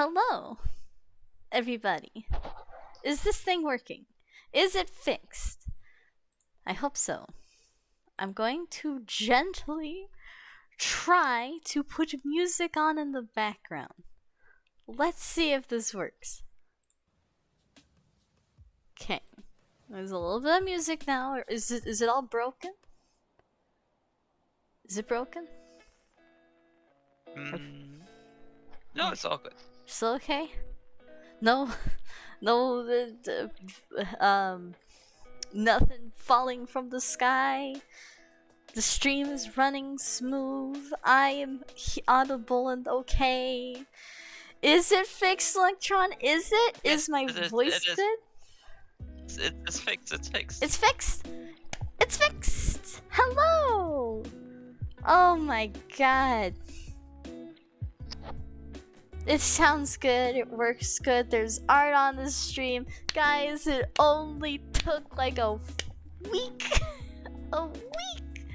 Hello, everybody. Is this thing working? Is it fixed? I hope so. I'm going to gently try to put music on in the background. Let's see if this works. Okay. There's a little bit of music now. Is it all broken? Is it broken? No, it's all good. Still okay? No, no, nothing falling from the sky. The stream is running smooth. I am audible and okay. Is it fixed, Electron? Is it? Yes, Is my it is, voice it is. good? It's fixed. It's fixed. It's fixed. It's fixed. Hello. Oh my god. It sounds good. It works good. There's art on the stream. Guys, it only took like a week. A week.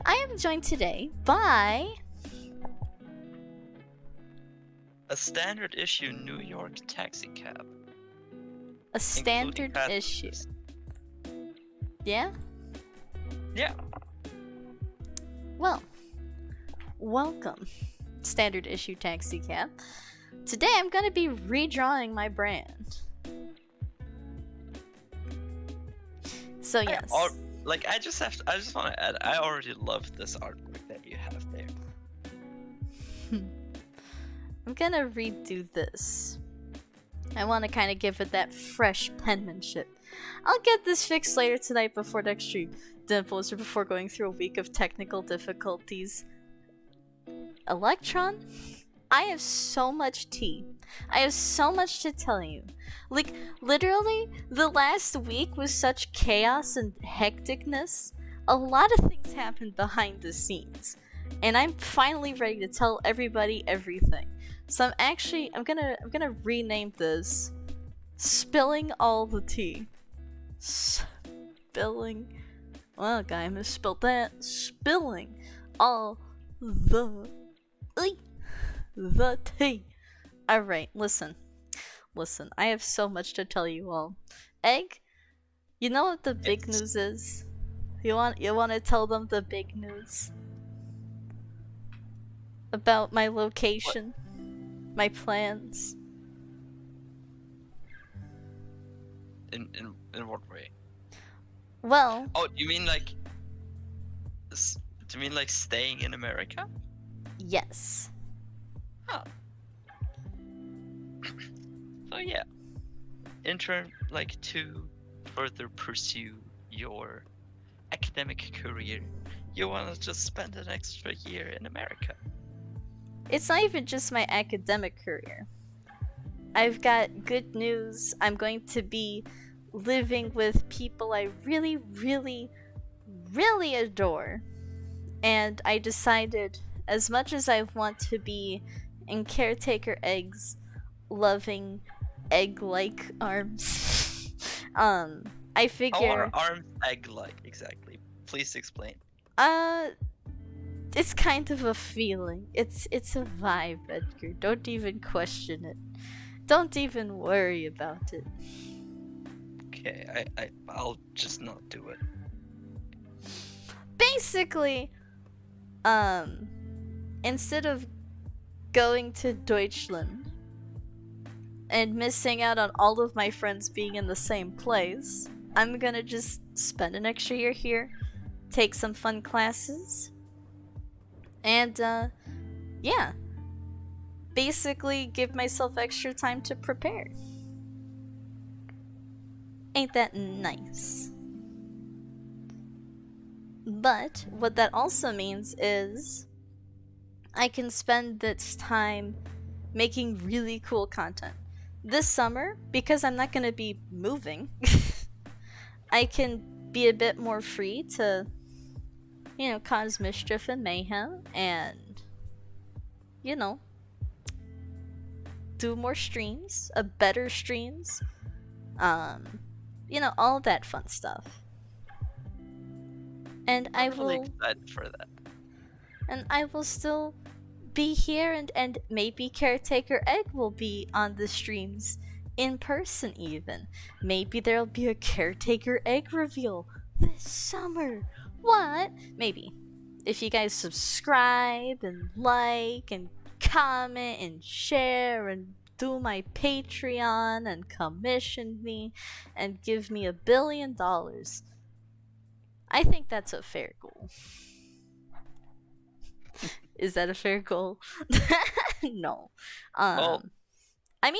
I am joined today by A standard issue New York taxi cab. a standard including issue. passengers. Yeah? Yeah. Well, welcome, standard issue taxi cab. Today I'm gonna be redrawing my brand. So yes. I just want to add. I already love this artwork that you have there. I'm gonna redo this. I want to kind of give it that fresh penmanship. I'll get this fixed later tonight before next stream. Dimples, or before going through a week of technical difficulties. Electron, I have so much tea. I have so much to tell you. Like, literally, the last week was such chaos and hecticness. A lot of things happened behind the scenes. And I'm finally ready to tell everybody everything. So I'm gonna rename this Spilling All the Tea. Spilling. Well, guy, I misspelled that. Spilling all the tea. Alright, listen. Listen, I have so much to tell you all. Egg, you know what the big Yes. news is? You want to tell them the big news? About my location? My plans? In what way? Well, Oh, you mean like? Do you mean like staying in America? yes. Huh. So yeah, intern to further pursue your academic career, you want to just spend an extra year in America. It's not even just my academic career. I've got good news. I'm going to be living with people I really, really, really adore. And I decided, as much as I want to be in Caretaker Egg's loving egg-like arms, I How figure, are arms egg-like exactly? Please explain. it's kind of a feeling. It's a vibe, Edgar. Don't even question it. Don't even worry about it. Okay, I'll just not do it. Basically, instead of going to Deutschland and missing out on all of my friends being in the same place, I'm gonna just spend an extra year here, take some fun classes, and yeah, basically give myself extra time to prepare. Ain't that nice? But what that also means is I can spend this time making really cool content. This summer, because I'm not going to be moving, I can be a bit more free to, cause mischief and mayhem and, do more streams, better streams, all that fun stuff. And I'm really excited for that. I will still be here, and maybe Caretaker Egg will be on the streams in person even. Maybe there'll be a Caretaker Egg reveal this summer. What? Maybe. If you guys subscribe and like and comment and share and do my Patreon and commission me and give me $1 billion. I think that's a fair goal. Is that a fair goal? No. Well- I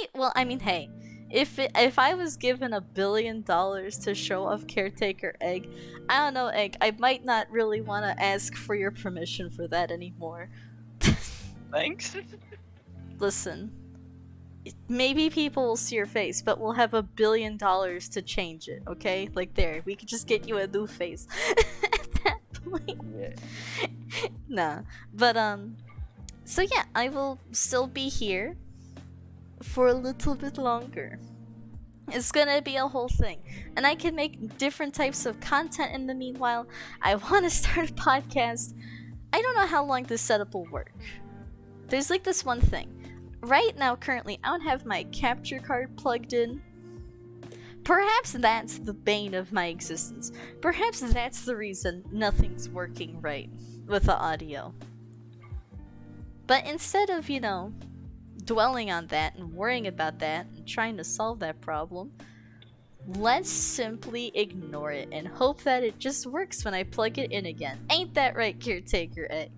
mean, hey, if I was given $1 billion to show off Caretaker Egg, I don't know, Egg, I might not really want to ask for your permission for that anymore. Thanks. Listen, maybe people will see your face, but we'll have $1 billion to change it, okay? Like, there, we could just get you a new face at that point. Yeah. Nah, but so yeah, I will still be here for a little bit longer. It's gonna be a whole thing, and I can make different types of content in the meanwhile. I want to start a podcast. I don't know how long this setup will work. There's like this one thing. Right now, currently, I don't have my capture card plugged in. Perhaps that's the bane of my existence. Perhaps that's the reason nothing's working right with the audio. But instead of, dwelling on that and worrying about that and trying to solve that problem, let's simply ignore it and hope that it just works when I plug it in again. Ain't that right, Caretaker Egg?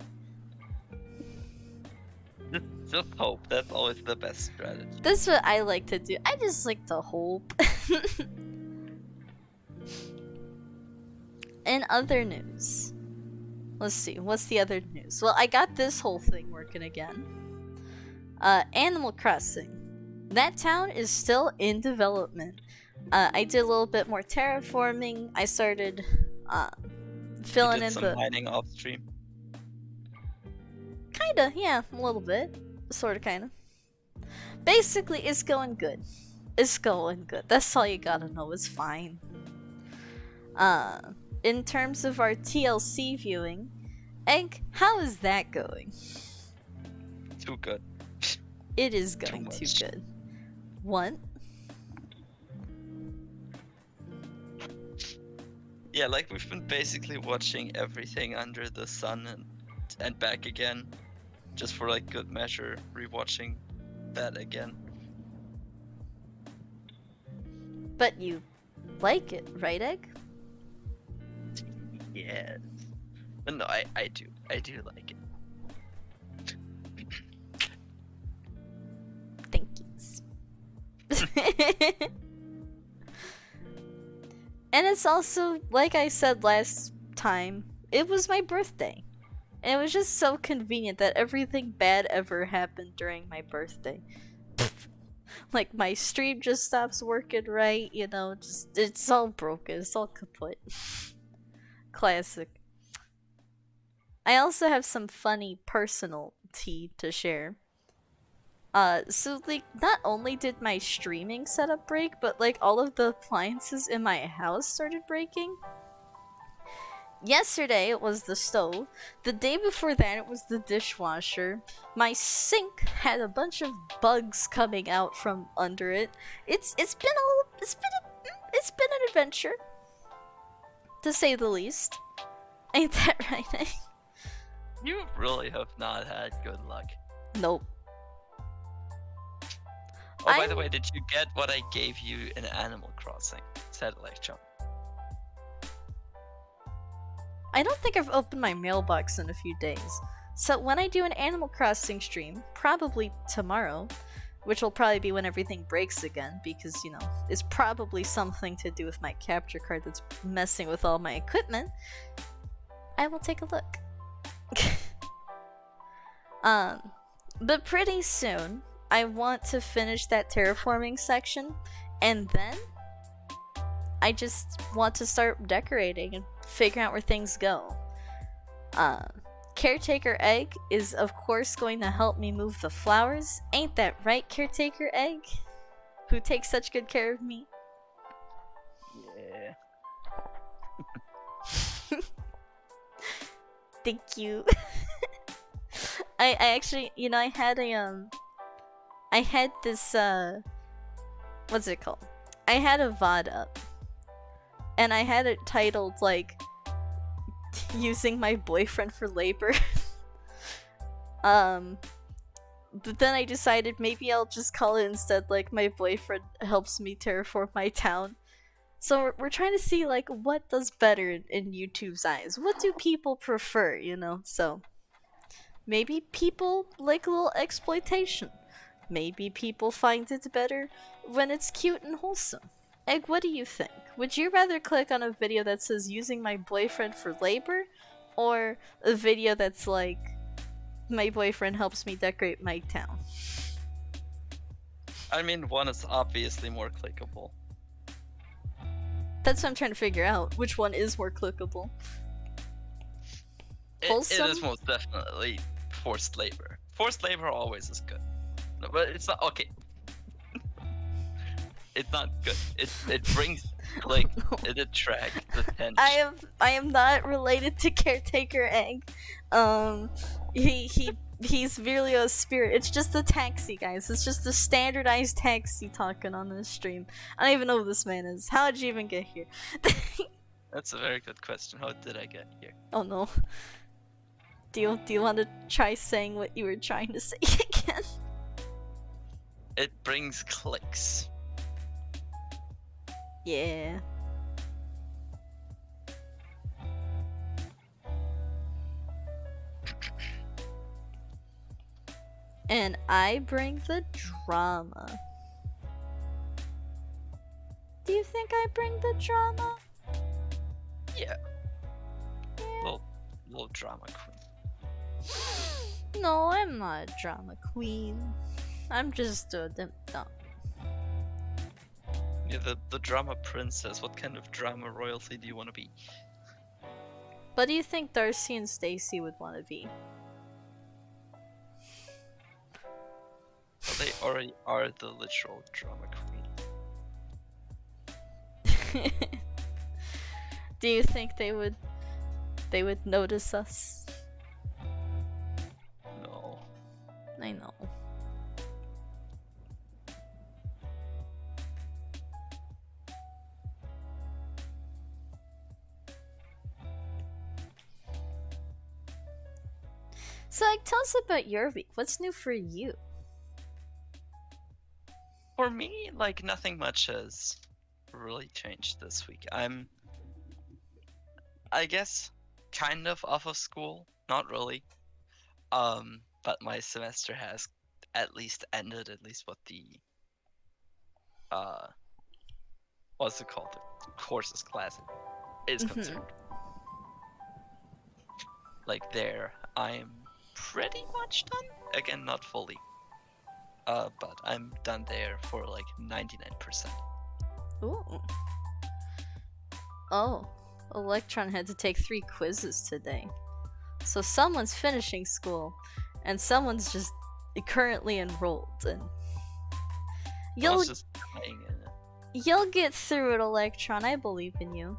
Just hope. That's always the best strategy. That's what I like to do. I just like to hope. In other news, let's see, what's the other news? Well, I got this whole thing working again. Animal Crossing. That town is still in development. I did a little bit more terraforming. I started filling You did in some the mining off stream. kinda, yeah, a little bit, sorta, kinda. Basically, it's going good. It's going good. That's all you gotta know. It's fine. In terms of our TLC viewing, Egg, how is that going? Too good. It is going too much. good. What? Yeah, like we've been basically watching everything under the sun and back again, just for like good measure, rewatching that again. But you like it, right, Egg? Yes. But no, I do like it. Thank yous. And it's also, like I said last time, it was my birthday. And it was just so convenient that everything bad ever happened during my birthday. Like, my stream just stops working right, just, it's all broken, it's all kaput. Classic. I also have some funny personal tea to share. So, like, not only did my streaming setup break, but, like, all of the appliances in my house started breaking. Yesterday, it was the stove. The day before that, it was the dishwasher. My sink had a bunch of bugs coming out from under it. It's been an adventure, to say the least. Ain't that right? You really have not had good luck. Nope. Oh, by the way, did you get what I gave you in Animal Crossing? Satellite jump. I don't think I've opened my mailbox in a few days. So when I do an Animal Crossing stream, probably tomorrow, which will probably be when everything breaks again, because, it's probably something to do with my capture card that's messing with all my equipment, I will take a look. But pretty soon, I want to finish that terraforming section, and then I just want to start decorating and figuring out where things go. Caretaker Egg is of course going to help me move the flowers. Ain't that right, Caretaker Egg? Who takes such good care of me? Yeah. Thank you. I actually, I had I had this what's it called? I had a VOD up, and I had it titled like using my boyfriend for labor. But then I decided maybe I'll just call it instead like my boyfriend helps me terraform my town. So we're trying to see like what does better in YouTube's eyes. What do people prefer, So maybe people like a little exploitation. Maybe people find it better when it's cute and wholesome. Egg, what do you think? Would you rather click on a video that says using my boyfriend for labor, or a video that's like my boyfriend helps me decorate my town? I mean, one is obviously more clickable. That's what I'm trying to figure out. Which one is more clickable? It is most definitely forced labor. Forced labor always is good. No, but it's not okay. It's not good. It brings like it attracts attention. I am not related to Caretaker Egg. He's merely a spirit. It's just a taxi, guys. It's just a standardized taxi talking on this stream. I don't even know who this man is. How did you even get here? That's a very good question. How did I get here? Oh no. Do you want to try saying what you were trying to say again? It brings clicks. Yeah. And I bring the drama. Do you think I bring the drama? Yeah. Yeah. Little drama queen. No, I'm not a drama queen. I'm just a dumb. Yeah, the drama princess. What kind of drama royalty do you want to be? What do you think Darcy and Stacy would want to be? Well, they already are the literal drama queen. Do you think they would notice us? No. I know. So, like, tell us about your week. What's new for you? For me, like, nothing much has really changed this week. I'm, I guess, kind of off of school. Not really. But my semester has at least ended, at least what the, what's it called? The courses class is concerned. Like, there, I'm pretty much done. Again, not fully. But I'm done there for like 99%. Ooh. Oh, Electron had to take 3 quizzes today. So someone's finishing school, and someone's just currently enrolled, and you'll just playing in it. You'll get through it, Electron. I believe in you.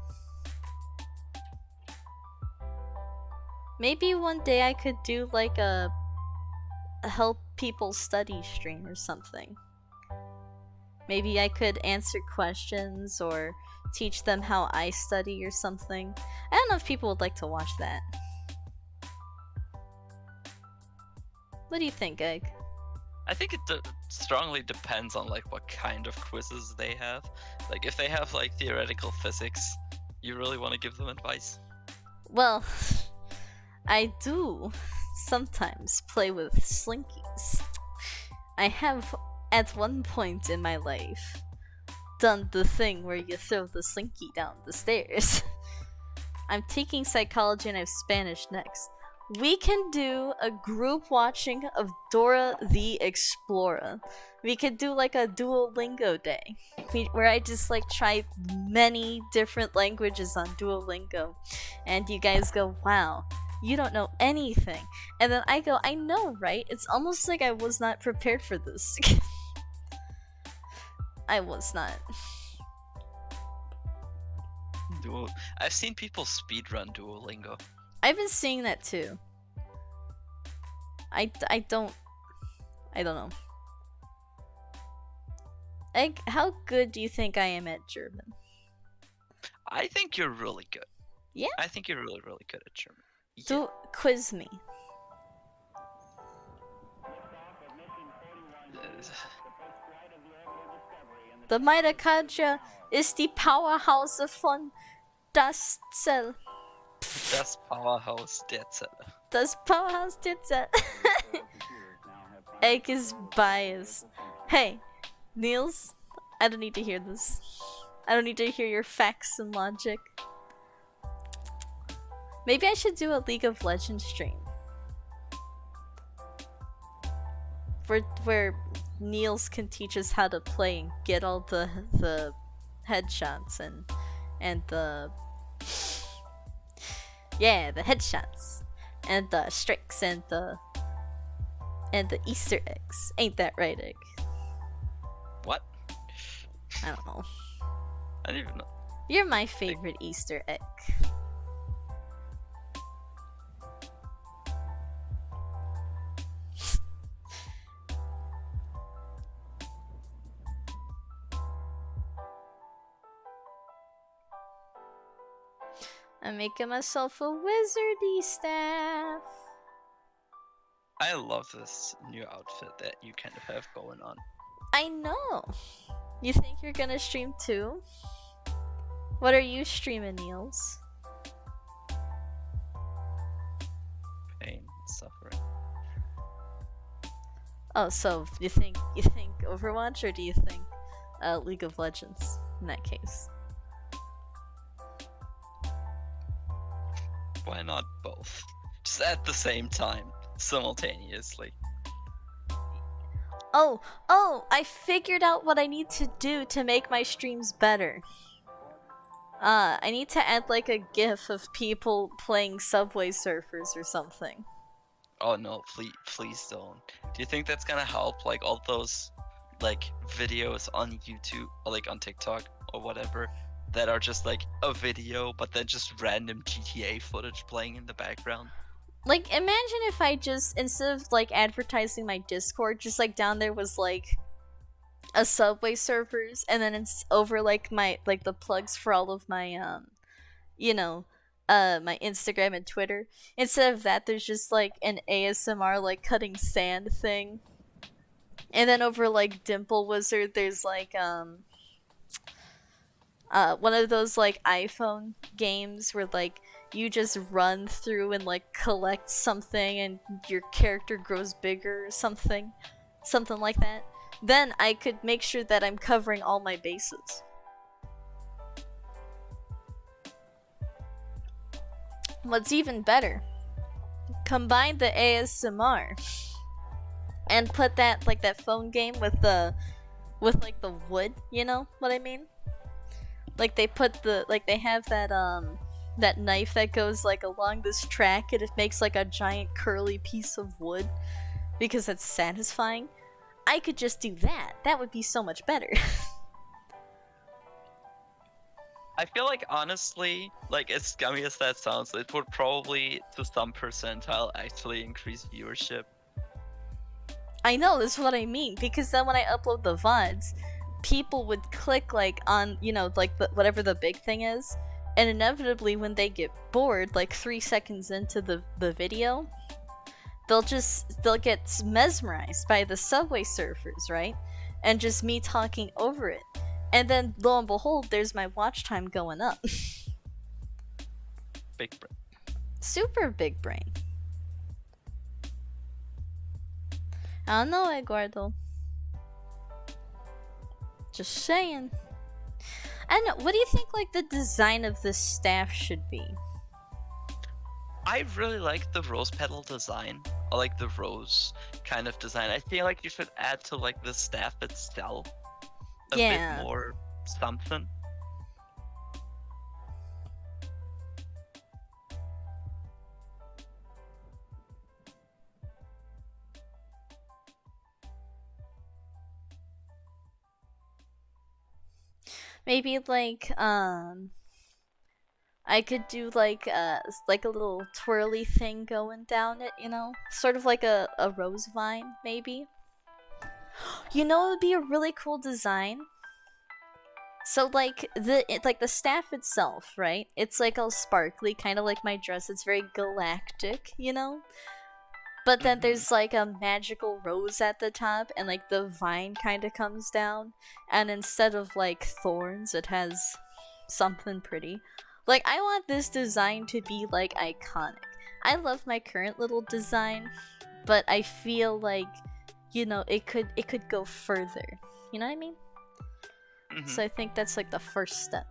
Maybe one day I could do like a help people study stream or something. Maybe I could answer questions or teach them how I study or something. I don't know if people would like to watch that. What do you think, Egg? I think it strongly depends on like what kind of quizzes they have. Like if they have like theoretical physics, you really want to give them advice? Well, I do sometimes play with slinkies. I have, at one point in my life, done the thing where you throw the slinky down the stairs. I'm taking psychology and I have Spanish next. We can do a group watching of Dora the Explorer. We could do like a Duolingo day, where I just like try many different languages on Duolingo, and you guys go, wow, you don't know anything. And then I go, I know, right? It's almost like I was not prepared for this. I was not. I've seen people speedrun Duolingo. I've been seeing that too. I don't know. Like, how good do you think I am at German? I think you're really good. Yeah? I think you're really, really good at German. Yeah. Do quiz me. The Mitochondria ist die Powerhouse von das Zell. Das Powerhouse der Zelle. Das Powerhouse der Zell. Egg is biased. Hey, Niels, I don't need to hear this. I don't need to hear your facts and logic. Maybe I should do a League of Legends stream. Where Niels can teach us how to play and get all the headshots and the headshots and the strikes and the Easter eggs. Ain't that right, Egg? What? I don't know. I don't even know. You're my favorite Easter egg. I'm making myself a wizardy staff. I love this new outfit that you kind of have going on. I know. You think you're gonna stream too? What are you streaming, Niels? Pain, suffering. Oh, so you think Overwatch, or do you think League of Legends in that case? Why not both? Just at the same time, simultaneously. Oh, I figured out what I need to do to make my streams better. I need to add like a gif of people playing Subway Surfers or something. Oh no, please don't. Do you think that's gonna help, like all those like videos on YouTube or like on TikTok or whatever that are just like a video but then just random GTA footage playing in the background? Like, imagine if I just, instead of like advertising my Discord, just like down there was like a Subway Surfers, and then it's over like my like the plugs for all of my my Instagram and Twitter. Instead of that, there's just like an ASMR like cutting sand thing. And then over like Dimple Wizard, there's like one of those like iPhone games where like you just run through and like collect something and your character grows bigger or something like that. Then I could make sure that I'm covering all my bases. What's even better, combine the ASMR and put that like that phone game with like the wood, you know what I mean? Like they put they have that knife that goes like along this track and it makes like a giant curly piece of wood because it's satisfying. I could just do that. That would be so much better. I feel like honestly, like as scummy as that sounds, it would probably to some percentile actually increase viewership. I know, that's what I mean, because then when I upload the VODs, people would click like on, like whatever the big thing is, and inevitably when they get bored, like 3 seconds into the video, they'll get mesmerized by the Subway Surfers, right? And just me talking over it. And then lo and behold, there's my watch time going up. Big brain. Super big brain. I don't know, Eduardo. Just saying. I don't know, what do you think like the design of this staff should be? I really like the rose petal design. I like the rose kind of design. I feel like you should add to like the staff itself a bit more something. Maybe like I could do like a little twirly thing going down it, you know? Sort of like a rose vine, maybe. You know, it would be a really cool design. So like the staff itself, right? It's like all sparkly, kind of like my dress. It's very galactic, you know? But then there's like a magical rose at the top, and like the vine kind of comes down, and instead of like thorns, it has something pretty. Like, I want this design to be like iconic. I love my current little design, but I feel like, you know, it could go further. You know what I mean? So I think that's like the first step.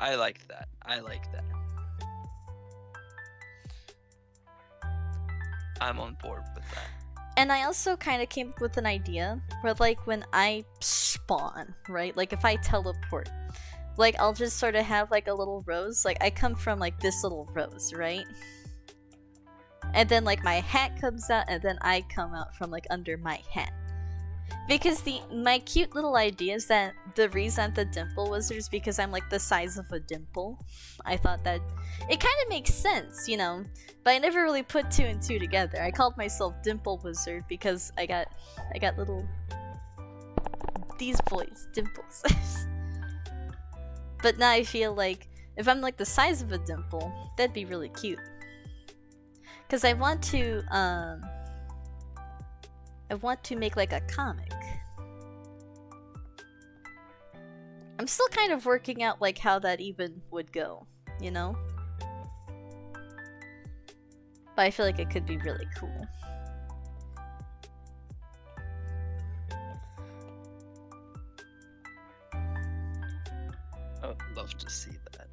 I like that. I like that. I'm on board with that. And I also kind of came up with an idea where, like, when I spawn, right? Like, if I teleport, like, I'll just sort of have like a little rose. Like, I come from like this little rose, right? And then like my hat comes out, and then I come out from like under my hat. Because my cute little idea is that the reason I'm the Dimple Wizard is because I'm like the size of a dimple. I thought that it kind of makes sense, you know, but I never really put 2 and 2 together. I called myself Dimple Wizard because I got little these boys, dimples. But now I feel like if I'm like the size of a dimple, that'd be really cute. Cause I want to make like a comic. I'm still kind of working out like how that even would go, you know? But I feel like it could be really cool. I would love to see that.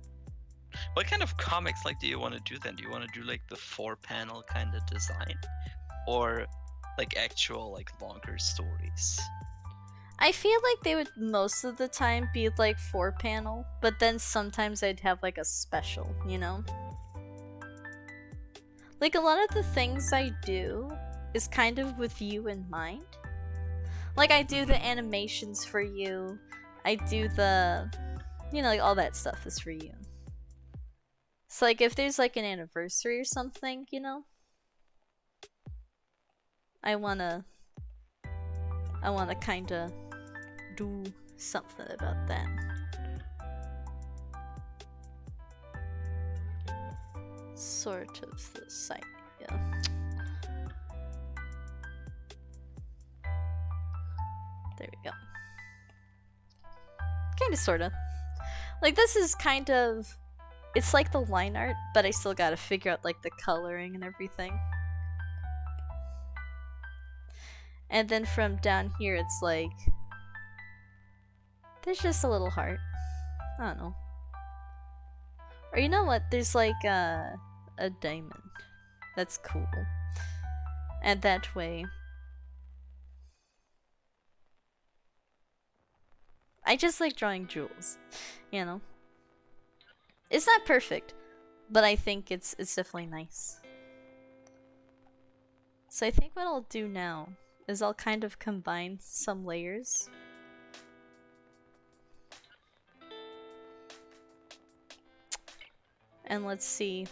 What kind of comics like do you want to do then? Do you want to do like the 4-panel kind of design? Or like actual like longer stories? I feel like they would most of the time be like 4-panel, but then sometimes I'd have like a special, you know? Like a lot of the things I do is kind of with you in mind. Like I do the animations for you, I do the, you know, like all that stuff is for you. So like if there's like an anniversary or something, you know? I wanna kinda do something about that. Sort of the site, yeah. There we go. Kinda sorta. Like this is kind of, it's like the line art, but I still gotta figure out like the coloring and everything. And then from down here, it's like, there's just a little heart. I don't know. Or you know what? There's like a diamond. That's cool. And that way, I just like drawing jewels. You know, it's not perfect, but I think it's definitely nice. So I think what I'll do now is I'll kind of combine some layers. And let's see.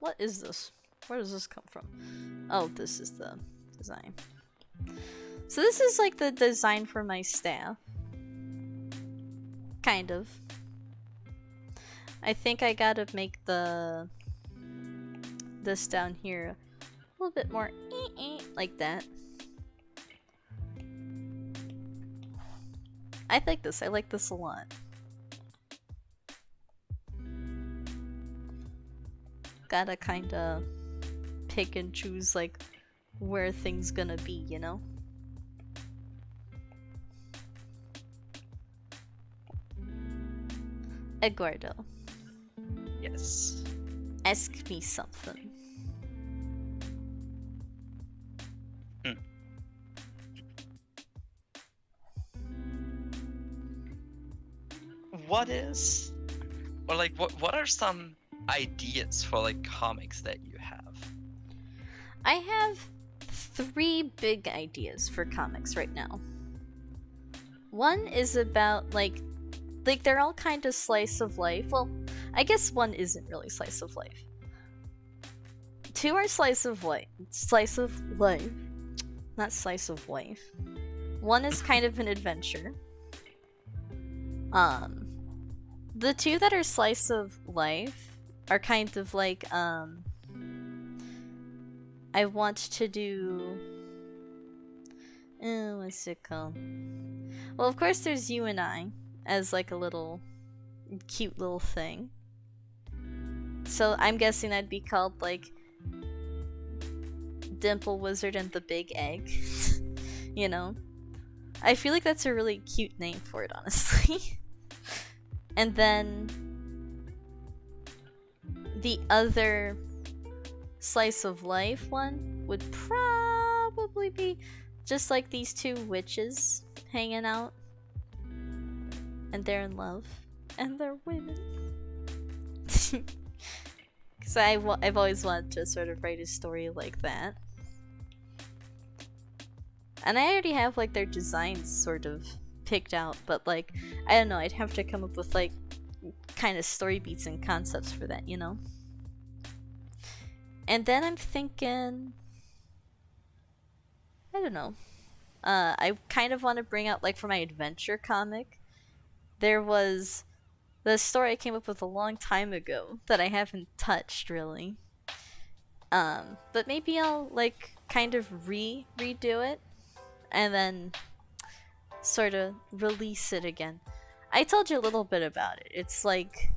What is this? Where does this come from? Oh, this is the design. So this is like the design for my staff. Kind of. I think I gotta make this down here a little bit more like that. I like this. I like this a lot. Gotta kinda pick and choose like where things gonna be, you know? Eduardo. Yes. Ask me something. What is, or like what are some ideas for like comics that you have? I have 3 big ideas for comics right now. One is about like like they're all kind of slice of life. Well, I guess one isn't really slice of life. Two are slice of life. Slice of life. Not slice of life. One is kind of an adventure. The two that are slice of life are kind of like, I want to do... what's it called? Well, of course there's you and I, as like a little cute little thing. So I'm guessing that'd be called like Dimple Wizard and the Big Egg. You know? I feel like that's a really cute name for it, honestly. And then the other slice of life one would probably be just like these two witches hanging out. And they're in love. And they're women. Because I've always wanted to sort of write a story like that. And I already have like their designs sort of picked out, but like, I don't know, I'd have to come up with like kind of story beats and concepts for that, you know? And then I'm thinking, I don't know, I kind of want to bring out, like, for my adventure comic, there was the story I came up with a long time ago that I haven't touched really. But maybe I'll like kind of redo it and then sort of release it again. I told you a little bit about it. It's like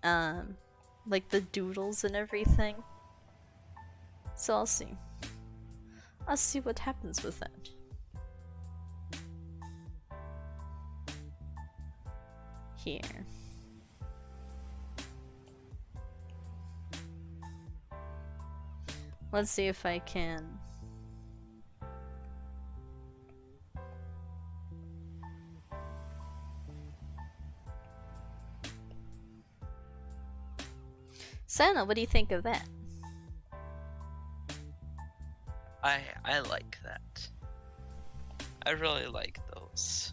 the doodles and everything. So I'll see. I'll see what happens with that. Here. Let's see if I can. Sana, what do you think of that? I like that. I really like those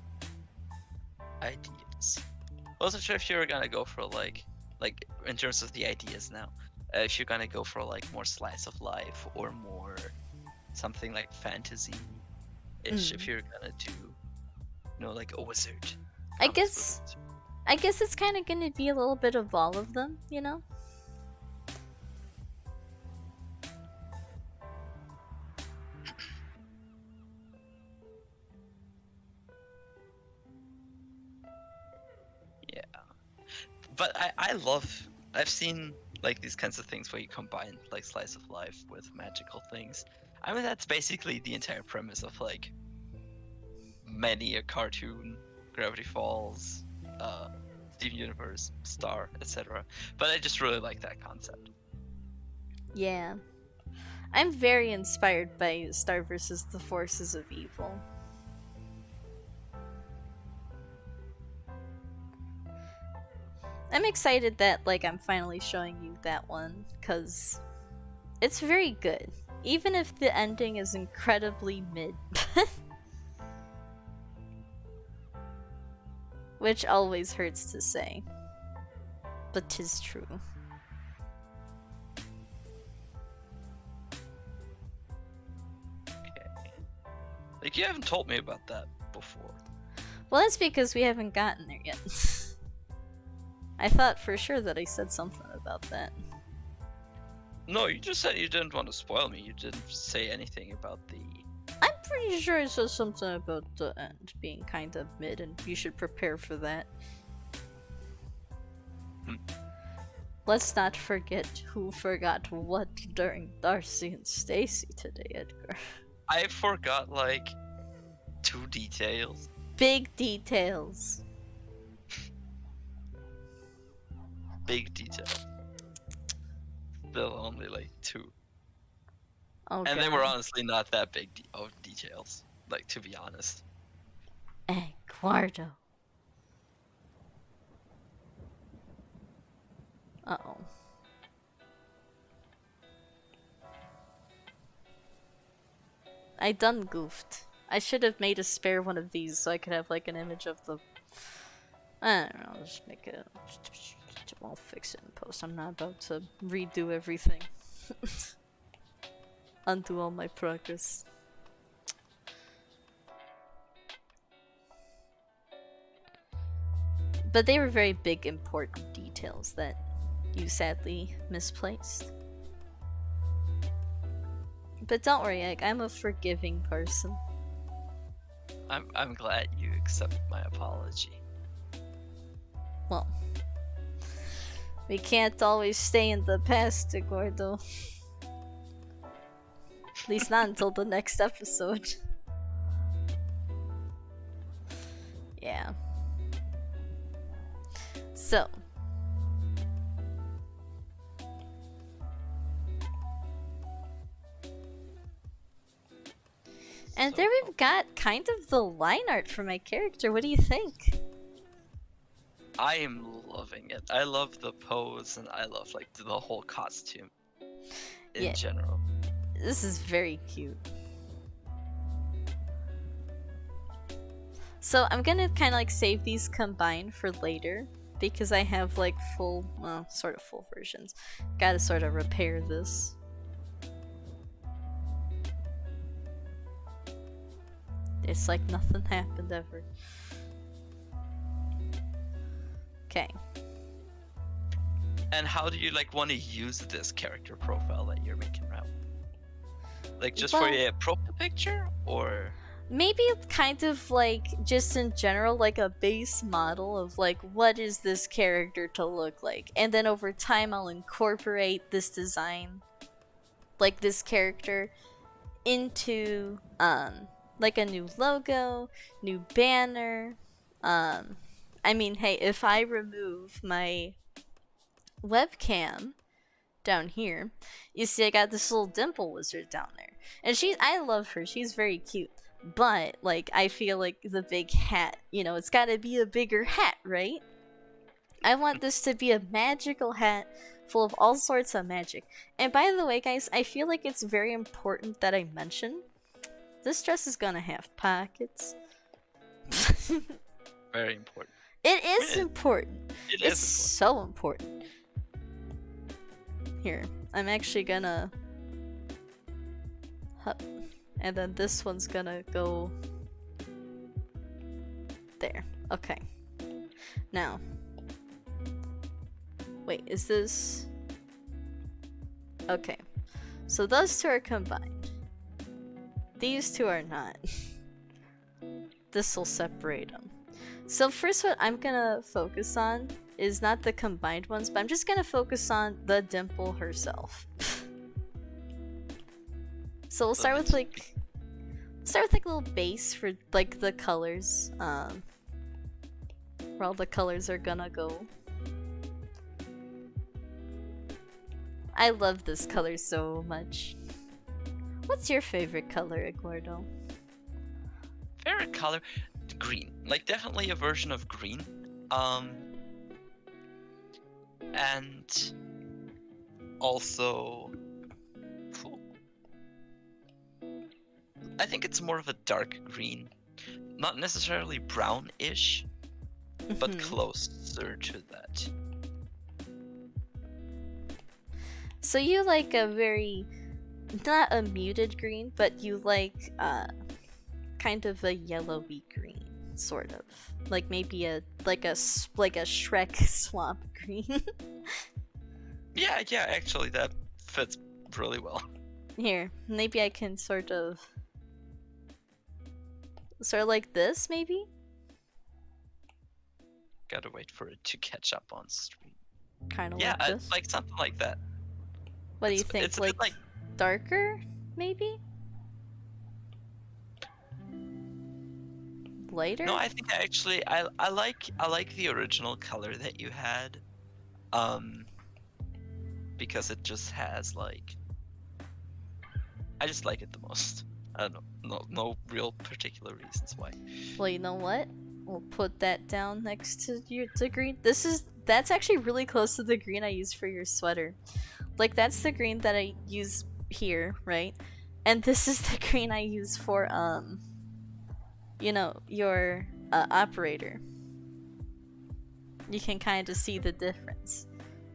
ideas. I wasn't sure if you were gonna go for like in terms of the ideas now, if you're gonna go for like more slice of life or more something like fantasy-ish. If you're gonna do, you know, like a wizard. I guess it's kind of gonna be a little bit of all of them, you know? But I've seen like these kinds of things where you combine like slice of life with magical things. I mean, that's basically the entire premise of like many a cartoon, Gravity Falls, Steven Universe, Star, etc. But I just really like that concept. Yeah. I'm very inspired by Star vs. the Forces of Evil. I'm excited that like I'm finally showing you that one, cause it's very good. Even if the ending is incredibly mid. Which always hurts to say. But 'tis true. Okay. Like, you haven't told me about that before. Well, that's because we haven't gotten there yet. I thought for sure that I said something about that. No, you just said you didn't want to spoil me. You didn't say anything about the... I'm pretty sure I said something about the end being kind of mid, and you should prepare for that. Let's not forget who forgot what during Darcy and Stacy today, Edgar. I forgot, like, 2 details. Big details. Big detail. Still only, like, 2. Oh, and they God. were honestly not that big of details, like, to be honest. Eduardo. Uh-oh. I done goofed. I should have made a spare one of these so I could have like an image of the I don't know, I'll just make it. I'll fix it in post. I'm not about to redo everything. Undo all my progress. But they were very big, important details that you sadly misplaced. But don't worry, Egg, I'm a forgiving person. I'm glad you accept my apology. Well, we can't always stay in the past, Gordo. At least not until the next episode. Yeah. So. And there we've got kind of the line art for my character. What do you think? I am loving it. I love the pose and I love like the whole costume in general. This is very cute. So I'm gonna kind of like save these combined for later because I have like full, well, sort of full versions. Gotta sort of repair this. It's like nothing happened ever. Okay. And how do you like want to use this character profile that you're making now? Like just for a profile picture, or maybe kind of like just in general, like a base model of like what is this character to look like, and then over time I'll incorporate this design, like this character, into like a new logo, new banner. I mean, hey, if I remove my webcam down here, you see I got this little dimple wizard down there. And I love her, she's very cute. But, like, I feel like the big hat, you know, it's gotta be a bigger hat, right? I want this to be a magical hat full of all sorts of magic. And by the way, guys, I feel like it's very important that I mention this dress is gonna have pockets. very important. It is important. It's so important. Here, I'm actually gonna... And then this one's gonna go... there. Okay. Now. Wait, is this... Okay. So those two are combined. These two are not. This will separate them. So first what I'm gonna focus on is not the combined ones, but I'm just gonna focus on the dimple herself. So we'll start with like a little base for like the colors, where all the colors are gonna go. I love this color so much. What's your favorite color, Eduardo? Favorite color? Green. Like definitely a version of green. And also I think it's more of a dark green. Not necessarily brownish, but closer to that. So you like a very, not a muted green, but you like kind of a yellowy green, sort of. Like maybe like a Shrek swamp green. Yeah, actually that fits really well. Here, maybe I can sort of like this, maybe? Gotta wait for it to catch up on stream. Kind of like this? this? Like something like that. What do you think? It's like darker, maybe? Lighter? No, I think actually I like the original color that you had. Because it just has like, I just like it the most. I don't know, no real particular reasons why. Well, you know what? We'll put that down next to the green. That's actually really close to the green I use for your sweater. Like that's the green that I use here, right? And this is the green I use for you know, your operator. you can kind of see the difference.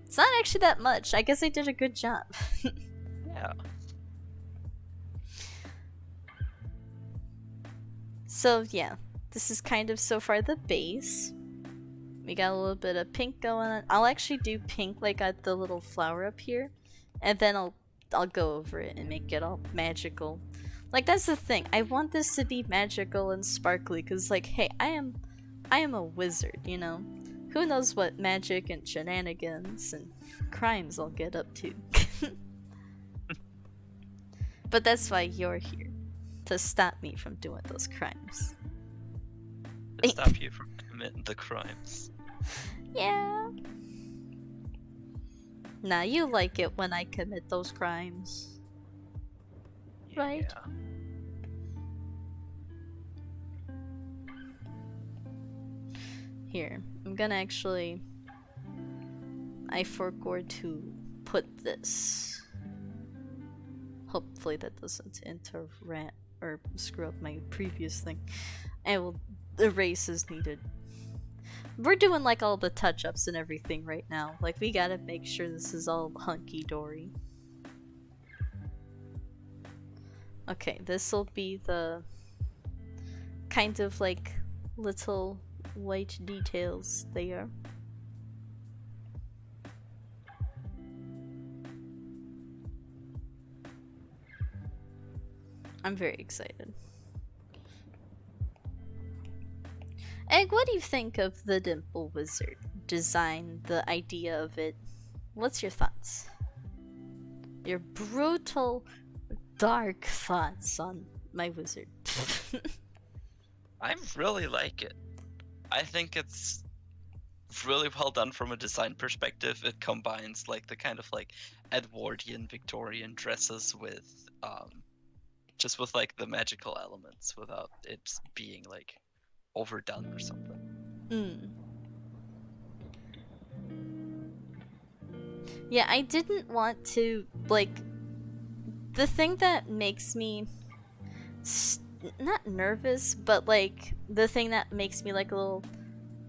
It's not actually that much. I guess I did a good job. Yeah. So yeah, this is kind of so far the base. We got a little bit of pink going on. I'll actually do pink like at the little flower up here, and then I'll go over it and make it all magical. Like that's the thing. I want this to be magical and sparkly because like, hey, I am a wizard, you know? Who knows what magic and shenanigans and crimes I'll get up to. But that's why you're here. To stop me from doing those crimes. To stop you from committing the crimes. Yeah. Nah, you like it when I commit those crimes. Right? Yeah. Here, I'm gonna actually... I forgot to put this. Hopefully that doesn't interrupt or screw up my previous thing. I will erase as needed. We're doing like all the touch-ups and everything right now. Like we gotta make sure this is all hunky-dory. Okay, this'll be the kind of like little white details there. I'm very excited. Egg, what do you think of the Dimple Wizard design, the idea of it? What's your thoughts? Your brutal, dark thoughts on my wizard. I really like it. I think it's really well done from a design perspective. It combines like the kind of like Edwardian Victorian dresses with just with like the magical elements without it being like overdone or something. Yeah, I didn't want to like the thing that makes me not nervous, but like the thing that makes me like a little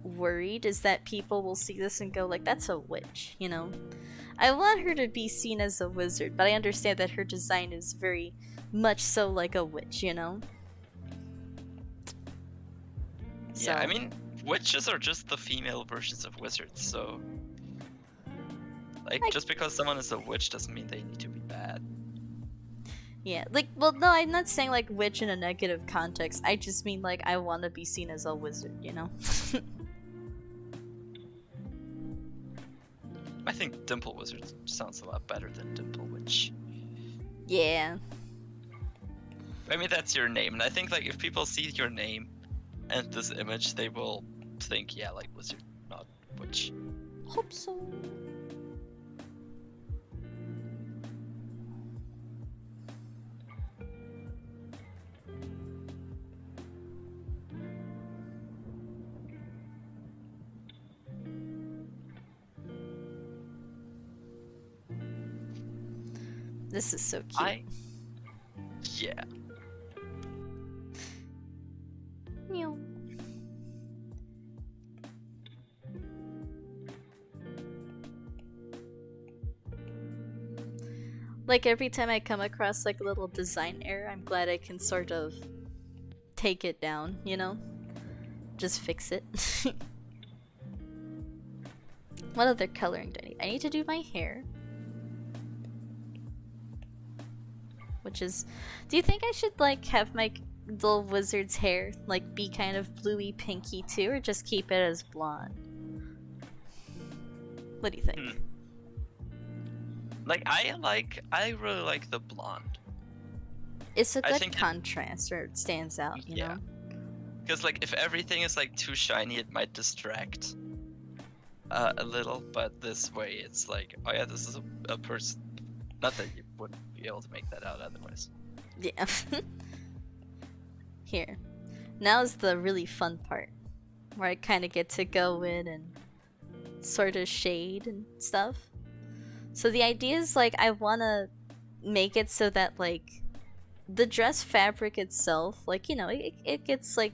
worried is that people will see this and go like, that's a witch, you know? I want her to be seen as a wizard, but I understand that her design is very much so like a witch, you know? Yeah, I mean, witches are just the female versions of wizards, so like just because someone is a witch doesn't mean they need to be bad. Yeah, like, well, no, I'm not saying like witch in a negative context. I just mean like I want to be seen as a wizard, you know? I think Dimple Wizard sounds a lot better than Dimple Witch. Yeah. I mean, that's your name, and I think like if people see your name and this image, they will think, yeah, like wizard, not witch. Hope so. This is so cute. Yeah. Meow. Like every time I come across like a little design error, I'm glad I can sort of take it down, you know? Just fix it. What other coloring do I need? I need to do my hair. Which is... Do you think I should like have my little wizard's hair like be kind of bluey pinky too, or just keep it as blonde? What do you think? Like I really like the blonde. It's a good contrast, or it stands out, you know? Because like if everything is like too shiny, it might distract a little, but this way it's like, oh yeah, this is a person. Not that you wouldn't be able to make that out otherwise. Yeah. Here. Now's the really fun part. Where I kind of get to go in and sort of shade and stuff. So the idea is like I want to make it so that like the dress fabric itself, like, you know, it gets like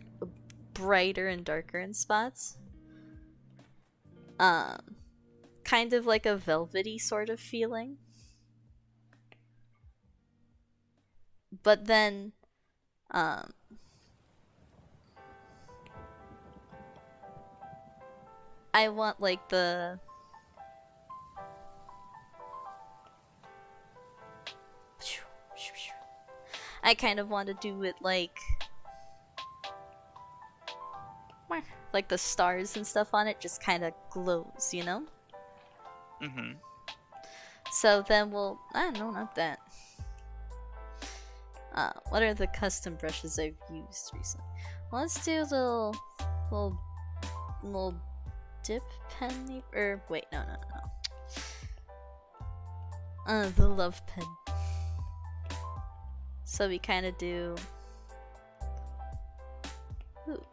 brighter and darker in spots. Um, kind of like a velvety sort of feeling. But then, um, I want like the I kind of want to do it like the stars and stuff on it just kind of glows, you know? Mm-hmm. So then we'll I don't know, not that. What are the custom brushes I've used recently? Well, let's do a little dip pen or wait, no. The love pen. So we kind of do. Ooh.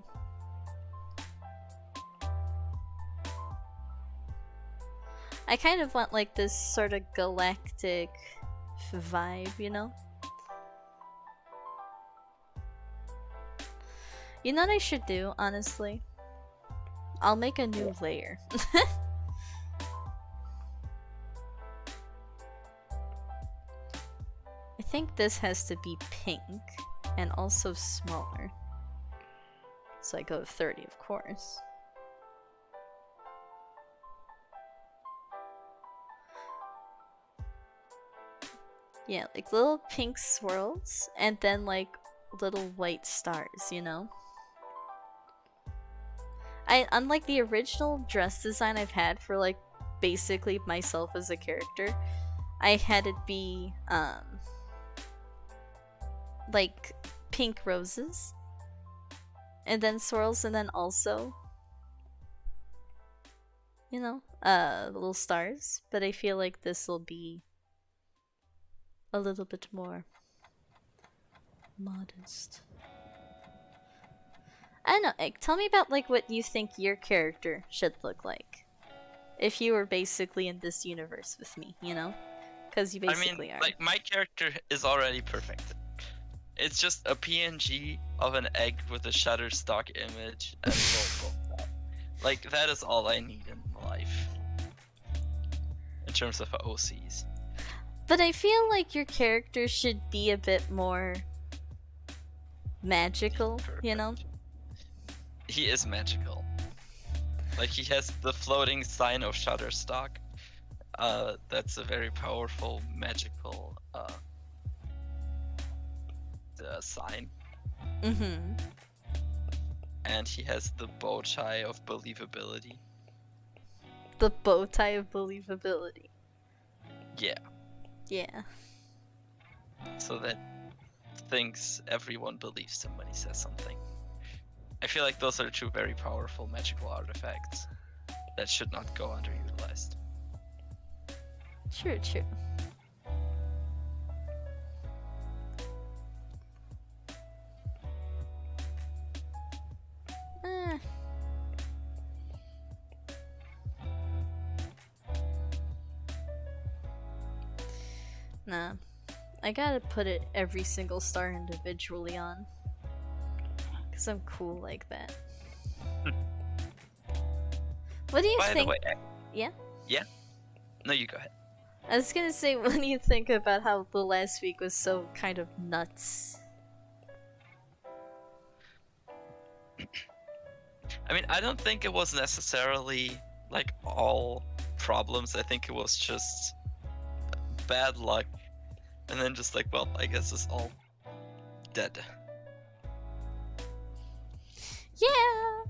I kind of want like this sort of galactic vibe, you know? You know what I should do, honestly? I'll make a new layer. I think this has to be pink and also smaller. So I go to 30, of course. Yeah, like little pink swirls and then like little white stars, you know? Unlike the original dress design I've had for like basically myself as a character, I had it be like pink roses and then swirls and then also, you know, little stars. But I feel like this will be a little bit more modest. I don't know, Egg, tell me about like what you think your character should look like if you were basically in this universe with me, you know? Because you basically are. Like my character is already perfect. It's just a PNG of an egg with a Shutterstock image and roll. Like that is all I need in life in terms of OCs. But I feel like your character should be a bit more magical, you know? He is magical. Like he has the floating sign of Shutterstock. That's a very powerful magical sign. Mm-hmm. And he has the bow tie of believability. The bow tie of believability. Yeah. Yeah. So that thinks everyone believes him when he says something. I feel like those are two very powerful magical artifacts that should not go underutilized. True. Nah. I gotta put it every single star individually on. Because I'm cool like that. What do you By think? the way, yeah? Yeah? No, you go ahead. I was gonna say, what do you think about how the last week was so kind of nuts? I mean, I don't think it was necessarily like all problems. I think it was just bad luck. And then just like, well, I guess it's all dead. Yeah!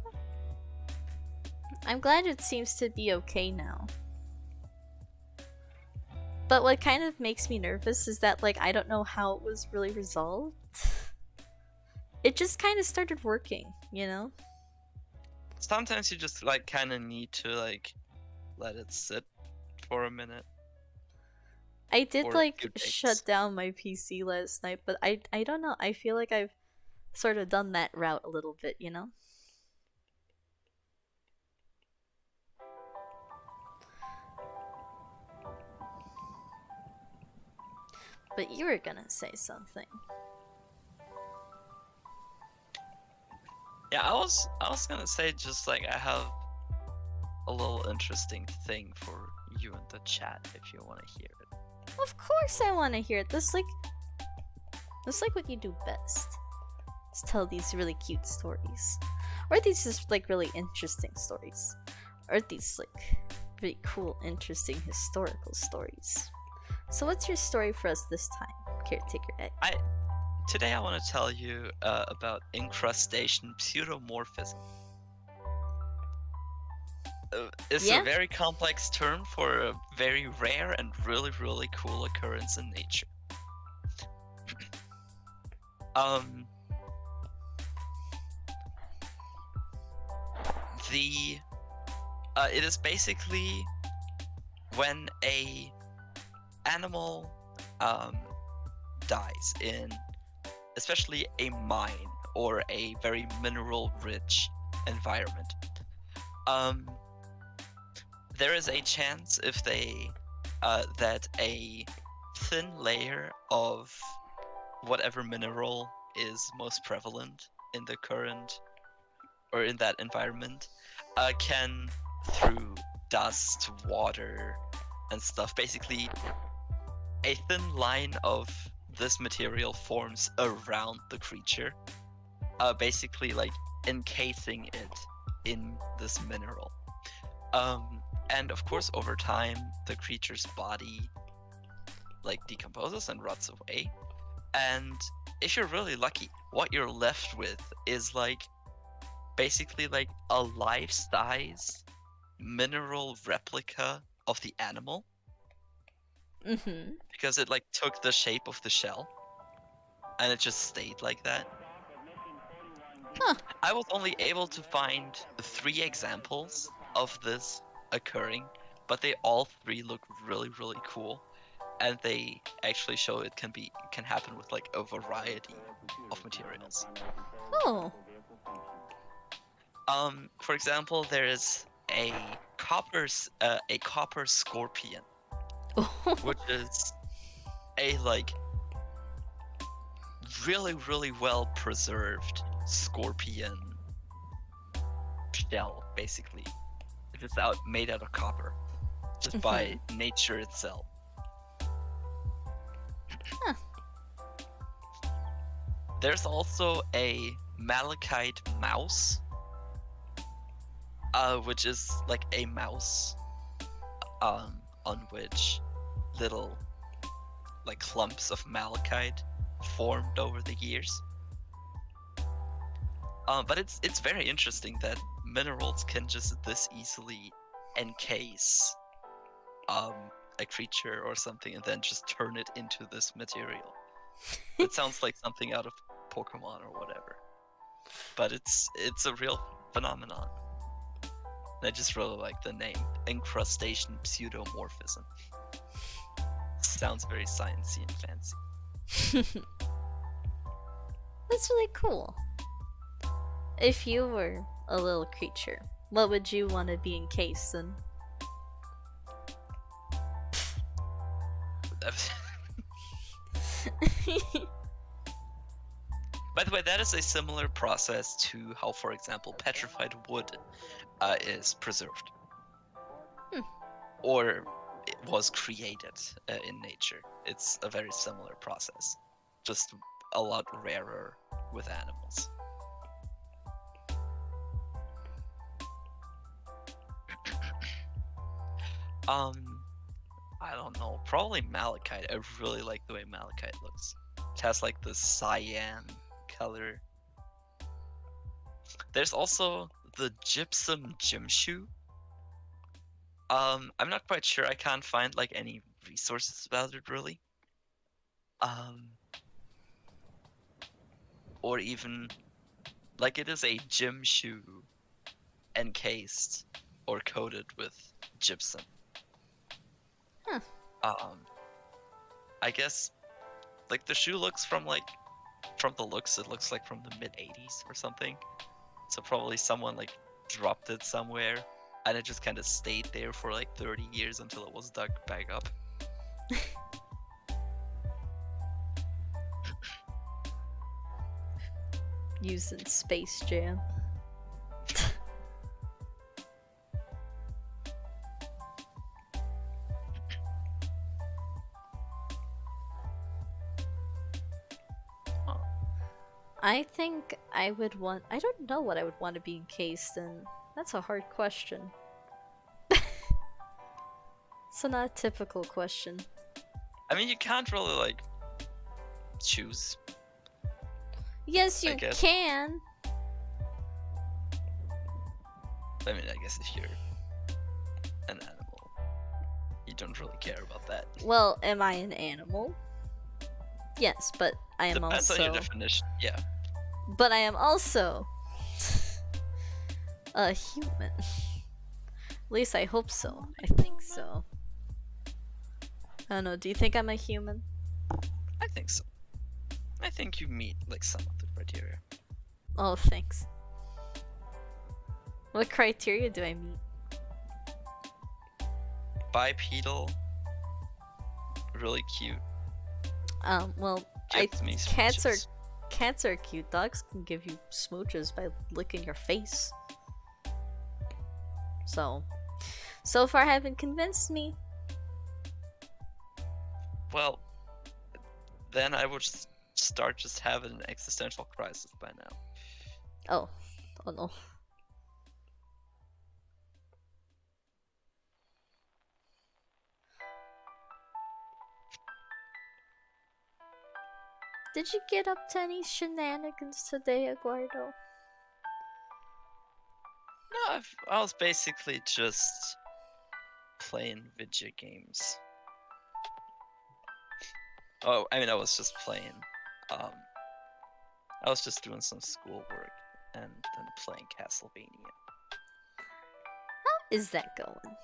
I'm glad it seems to be okay now. But what kind of makes me nervous is that, like, I don't know how it was really resolved. It just kind of started working, you know? Sometimes you just like kind of need to like let it sit for a minute. I did Or like few days. shut down my PC last night, but I don't know. I feel like I've sort of done that route a little bit, you know? But you were gonna say something. Yeah, I was gonna say just like I have a little interesting thing for you in the chat if you want to hear it. Of course I want to hear it. That's like what you do best. Just tell these really cute stories. Or these just like really interesting stories. Or these like really cool, interesting historical stories. So what's your story for us this time, Caretaker Egg? Today I want to tell you about incrustation pseudomorphism. It's Yeah? a very complex term for a very rare and really, really cool occurrence in nature. It is basically when a animal dies in especially a mine or a very mineral-rich environment. There is a chance if they that a thin layer of whatever mineral is most prevalent in the current or in that environment can, through dust, water, and stuff, basically a thin line of this material forms around the creature, basically like encasing it in this mineral. And of course, over time, the creature's body like decomposes and rots away. And if you're really lucky, what you're left with is like basically like a life-size mineral replica of the animal. Mm-hmm. Because it like took the shape of the shell and it just stayed like that. Huh. I was only able to find 3 examples of this occurring, but they all 3 look really, really cool, and they actually show it can happen with like a variety of materials. Oh. For example, there is a copper scorpion, which is a like really, really well preserved scorpion shell, basically. It's made out of copper, just by nature itself. Huh. There's also a malachite mouse, which is like a mouse, on which little like clumps of malachite formed over the years. But it's very interesting that minerals can just this easily encase a creature or something and then just turn it into this material. It sounds like something out of Pokemon or whatever, but it's a real phenomenon. I just really like the name, incrustation pseudomorphism. Sounds very sciencey and fancy. That's really cool. If you were a little creature, what would you want to be encased in? By the way, that is a similar process to how, for example, petrified wood is preserved. Or it was created in nature. It's a very similar process, just a lot rarer with animals. I don't know, probably malachite. I really like the way malachite looks. It has like this cyan color. There's also the gypsum gymshoe. I'm not quite sure. I can't find like any resources about it really. Or even like it is a gym shoe encased or coated with gypsum. Huh. I guess like the shoe looks from the looks it looks like from the mid 80s or something. So probably someone like dropped it somewhere and it just kind of stayed there for like 30 years until it was dug back up. Using Space Jam. I think I would want. I don't know what I would want to be encased in. That's a hard question. It's not a typical question. I mean, you can't really like choose. Yes, I you guess. can. I mean, I guess if you're an animal, you don't really care about that. Well, am I an animal? Yes, but I am Depends also. on your definition. Yeah. But I am also a human. At least I hope so. I think so. I don't know. Do you think I'm a human? I think so. I think you meet like some of the criteria. Oh, thanks. What criteria do I meet? Bipedal, really cute. Well, Gives me cats are smooches. cats are cute. Dogs can give you smooches by licking your face. So far haven't convinced me. Well, then I would start just having an existential crisis by now. Oh no. Did you get up to any shenanigans today, Eduardo? No, I was basically just playing video games. Oh, I mean, I was just playing. I was just doing some schoolwork and then playing Castlevania. How is that going?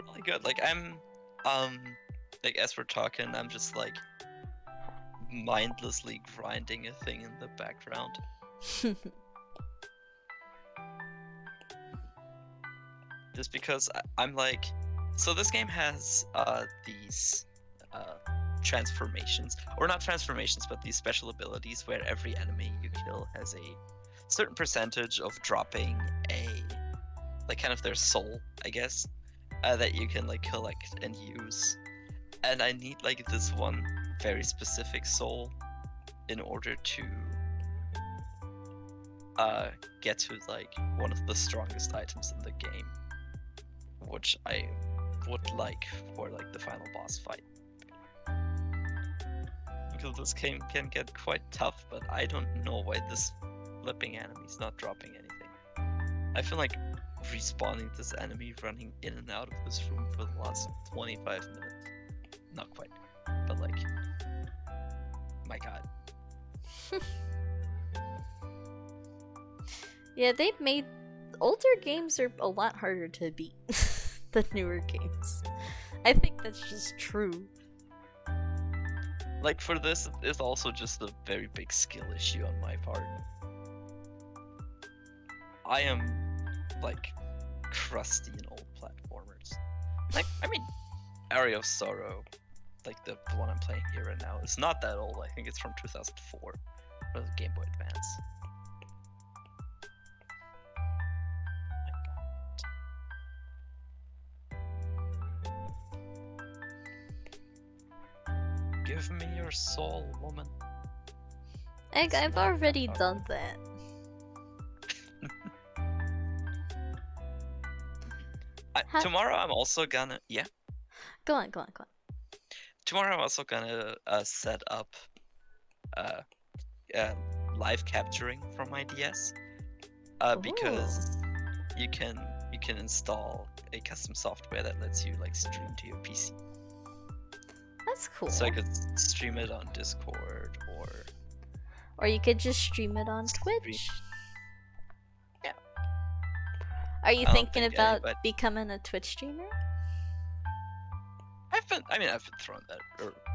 Really good. Like like as we're talking, I'm just like mindlessly grinding a thing in the background. Just because I'm like, so this game has these transformations, or not transformations, but these special abilities where every enemy you kill has a certain percentage of dropping a, like, kind of their soul, I guess, that you can like collect and use. And I need like this one very specific soul in order to get to like one of the strongest items in the game, which I would like for like the final boss fight. Because this game can get quite tough, but I don't know why this flipping enemy's not dropping anything. I feel like respawning this enemy running in and out of this room for the last 25 minutes. Not quite, but like, my god. Yeah, they've made older games are a lot harder to beat than newer games. I think that's just true. Like, for this, it's also just a very big skill issue on my part. I am, like, crusty in old platformers. Like, I mean, Area of Sorrow, like the one I'm playing here right now, is not that old. I think it's from 2004, for the Game Boy Advance. Give me your soul, woman. I've already done that. Tomorrow I'm also gonna Go on. Tomorrow I'm also gonna set up live capturing from my DS, because you can install a custom software that lets you like stream to your PC. That's cool. So I could stream it on Discord or you could just stream it on Twitch. Yeah. Are you I don't thinking think about anybody- becoming a Twitch streamer? I've been throwing that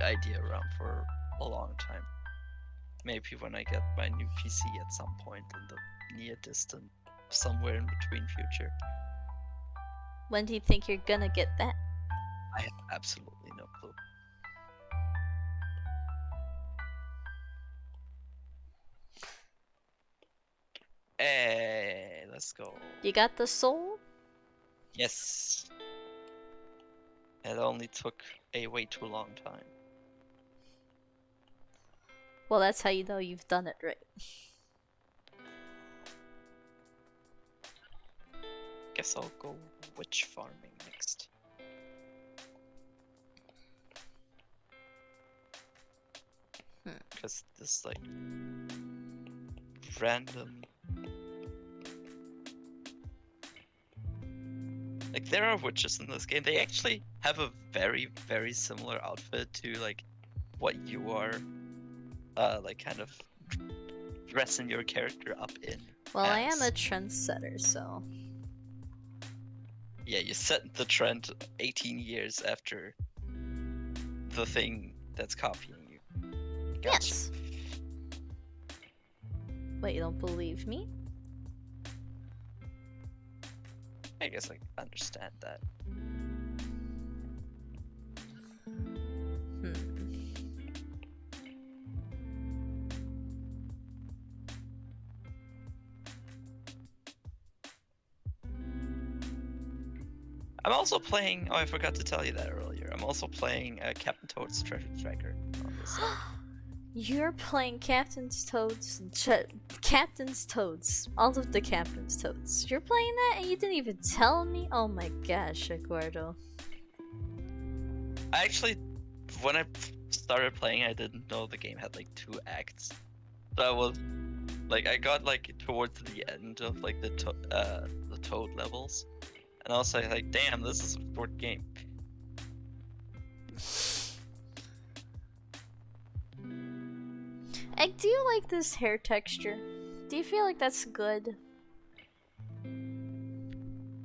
idea around for a long time. Maybe when I get my new PC at some point in the near distant, somewhere in between future. When do you think you're gonna get that? I have absolutely no clue. Hey, let's go. You got the soul? Yes. It only took a way too long time. Well, that's how you know you've done it right. Guess I'll go witch farming next. Because this like random, like there are witches in this game. They actually have a very very similar outfit to like what you are, like kind of dressing your character up in. Well, I am a as. trendsetter, so. Yeah, you set the trend 18 years after the thing that's copying you. Gotcha. Yes. Wait, you don't believe me? I guess I understand that. I'm also playing. Oh, I forgot to tell you that earlier. I'm also playing Captain Toad's Treasure Tracker on this side. You're playing Captain's Toads, all of the Captain's Toads. You're playing that and you didn't even tell me? Oh my gosh, Eduardo. I actually, when I started playing, I didn't know the game had like 2 acts. So I was, like, I got like towards the end of like the Toad levels, and I was like, damn, this is a short game. Egg, do you like this hair texture? Do you feel like that's good?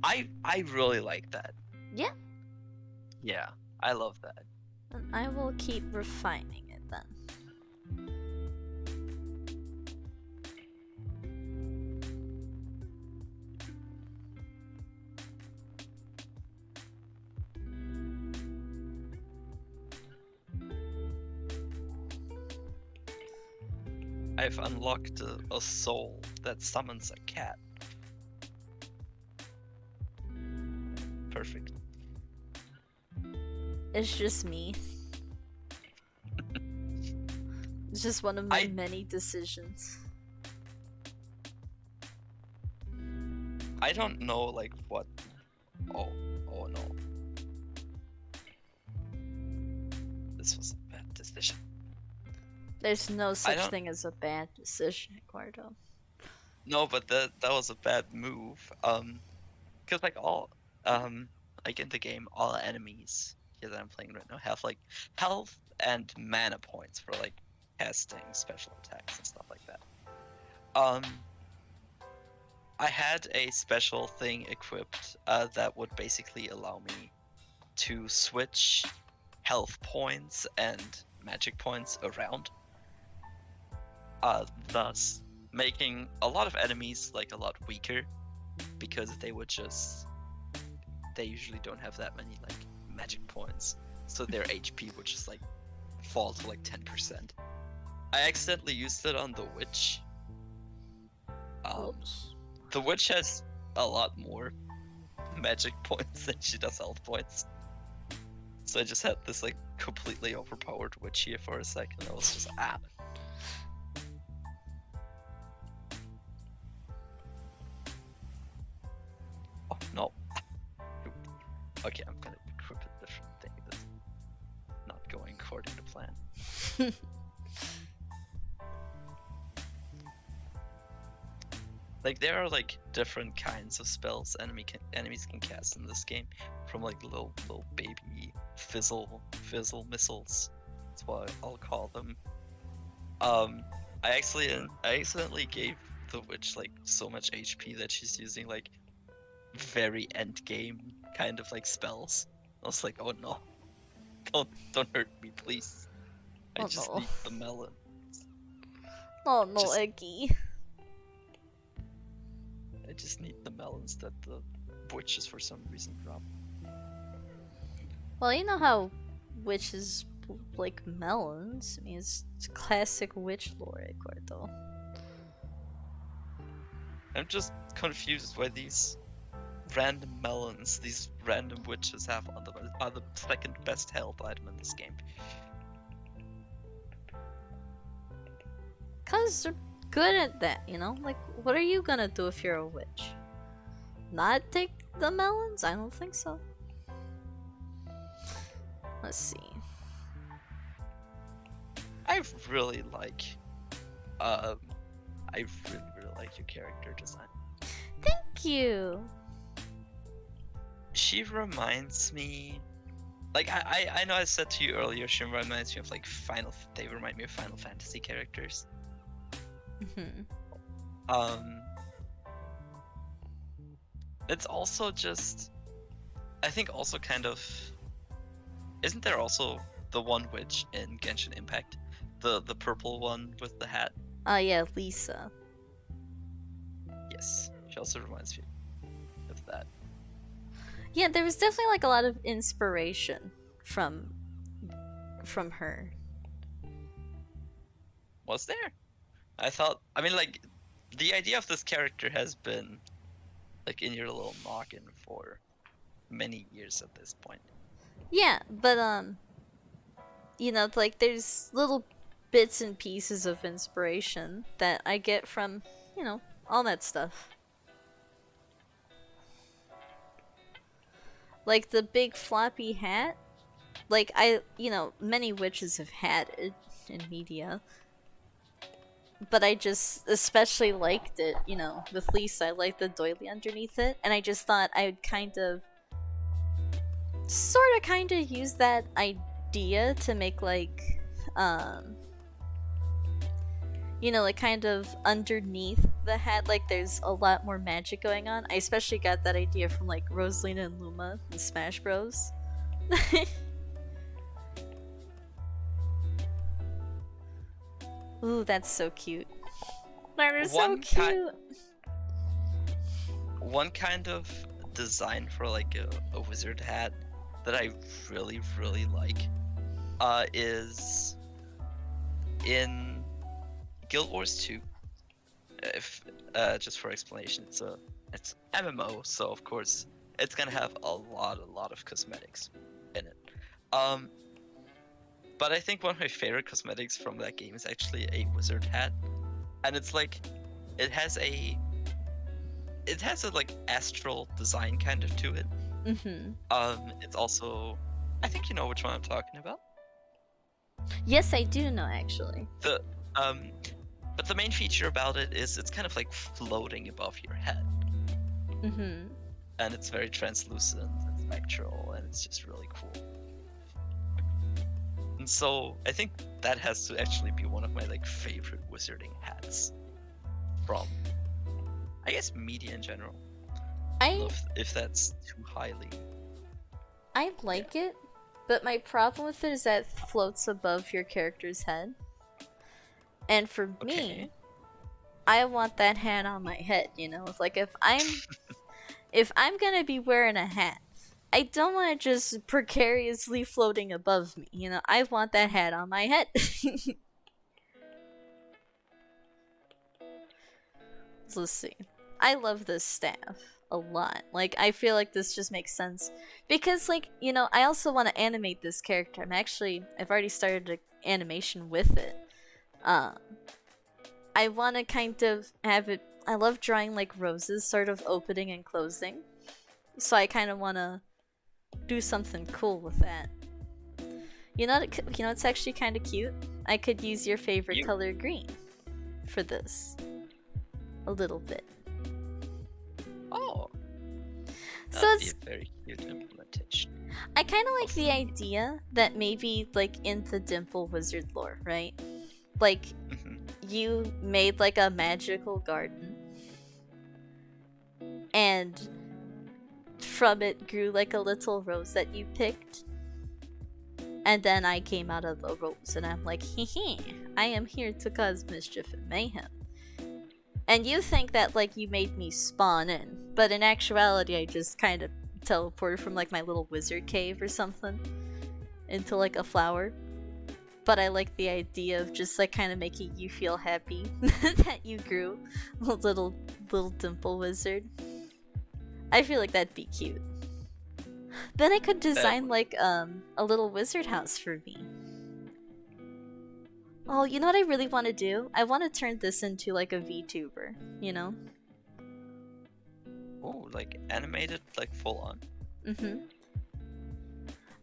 I really like that. Yeah? Yeah, I love that. Then I will keep refining it then. I've unlocked a soul that summons a cat. Perfect. It's just me. It's just one of my many decisions. I don't know like what. Oh no. This was a bad decision. There's no such thing as a bad decision, Eduardo. No, but that was a bad move. Because like all like in the game, all enemies here that I'm playing right now have like health and mana points for like casting special attacks and stuff like that. I had a special thing equipped that would basically allow me to switch health points and magic points around, thus making a lot of enemies like a lot weaker, because they usually don't have that many like magic points, so their HP would just like fall to like 10%. I accidentally used it on the witch. The witch has a lot more magic points than she does health points, so I just had this like completely overpowered witch here for a second. I was just Oh no. Okay, I'm gonna equip a different thing that's not going according to plan. Like there are like different kinds of spells enemies can cast in this game, from like little baby fizzle missiles. That's what I'll call them. I accidentally gave the witch like so much HP that she's using like very end game kind of like spells. I was like, oh no, don't hurt me, please. I just need the melon. Oh no, Eggy. I just need the melons that the witches for some reason drop. Well, you know how witches like melons? I mean, it's classic witch lore, Eduardo. I'm just confused why these random melons, these random witches are the second best health item in this game. Lisa's good at that, you know? Like, what are you gonna do if you're a witch? Not take the melons? I don't think so. Let's see. I really like, I really like your character design. Thank you. She reminds me, like I know I said to you earlier, she reminds me of like they remind me of Final Fantasy characters. It's also just, I think also kind of, isn't there also the one witch in Genshin Impact? The purple one with the hat? Yeah, Lisa. Yes, she also reminds me of that. Yeah, there was definitely like a lot of inspiration from her. Was there? I mean, like, the idea of this character has been like in your little noggin for many years at this point. Yeah, but you know, like there's little bits and pieces of inspiration that I get from, you know, all that stuff. Like the big floppy hat. Like you know, many witches have had it in media. But I just especially liked it, you know, with Lisa. I liked the doily underneath it, and I just thought I would kind of use that idea to make like you know, like kind of underneath the hat, like there's a lot more magic going on. I especially got that idea from like Rosalina and Luma in Smash Bros. Ooh, that's so cute. That is so cute. One kind of design for like a wizard hat that I really like is in Guild Wars 2. If just for explanation, it's MMO, so of course it's gonna have a lot of cosmetics in it. But I think one of my favorite cosmetics from that game is actually a wizard hat, and it's like it has a like astral design kind of to it. It's also, I think you know which one I'm talking about. Yes, I do know actually. But the main feature about it is it's kind of like floating above your head. And it's very translucent and spectral, and it's just really cool. And so I think that has to actually be one of my like favorite wizarding hats from, I guess, media in general. I don't know if that's too highly. I like it, but my problem with it is that it floats above your character's head. And for me, I want that hat on my head, you know? It's like if I'm gonna be wearing a hat, I don't want it just precariously floating above me, you know? I want that hat on my head. Let's see. I love this staff a lot. Like, I feel like this just makes sense. Because, like, you know, I also want to animate this character. I've already started an animation with it. I want to kind of have it. I love drawing like roses sort of opening and closing, so I kind of want to do something cool with that. You know, it's actually kind of cute. I could use your favorite color, green, for this a little bit. Oh, so it's a very cute implementation. I kind of like the idea that maybe like in the Dimple Wizard lore, right? Like, you made like a magical garden, and from it grew like a little rose that you picked, and then I came out of the rose, and I'm like, hee, I am here to cause mischief and mayhem. And you think that like you made me spawn in, but in actuality I just kind of teleported from like my little wizard cave or something into like a flower. But I like the idea of just like kind of making you feel happy that you grew a little dimple wizard. I feel like that'd be cute. Then I could design like a little wizard house for me. Oh, you know what I really want to do? I want to turn this into like a VTuber, you know? Oh, like animated, like full on. Mm-hmm.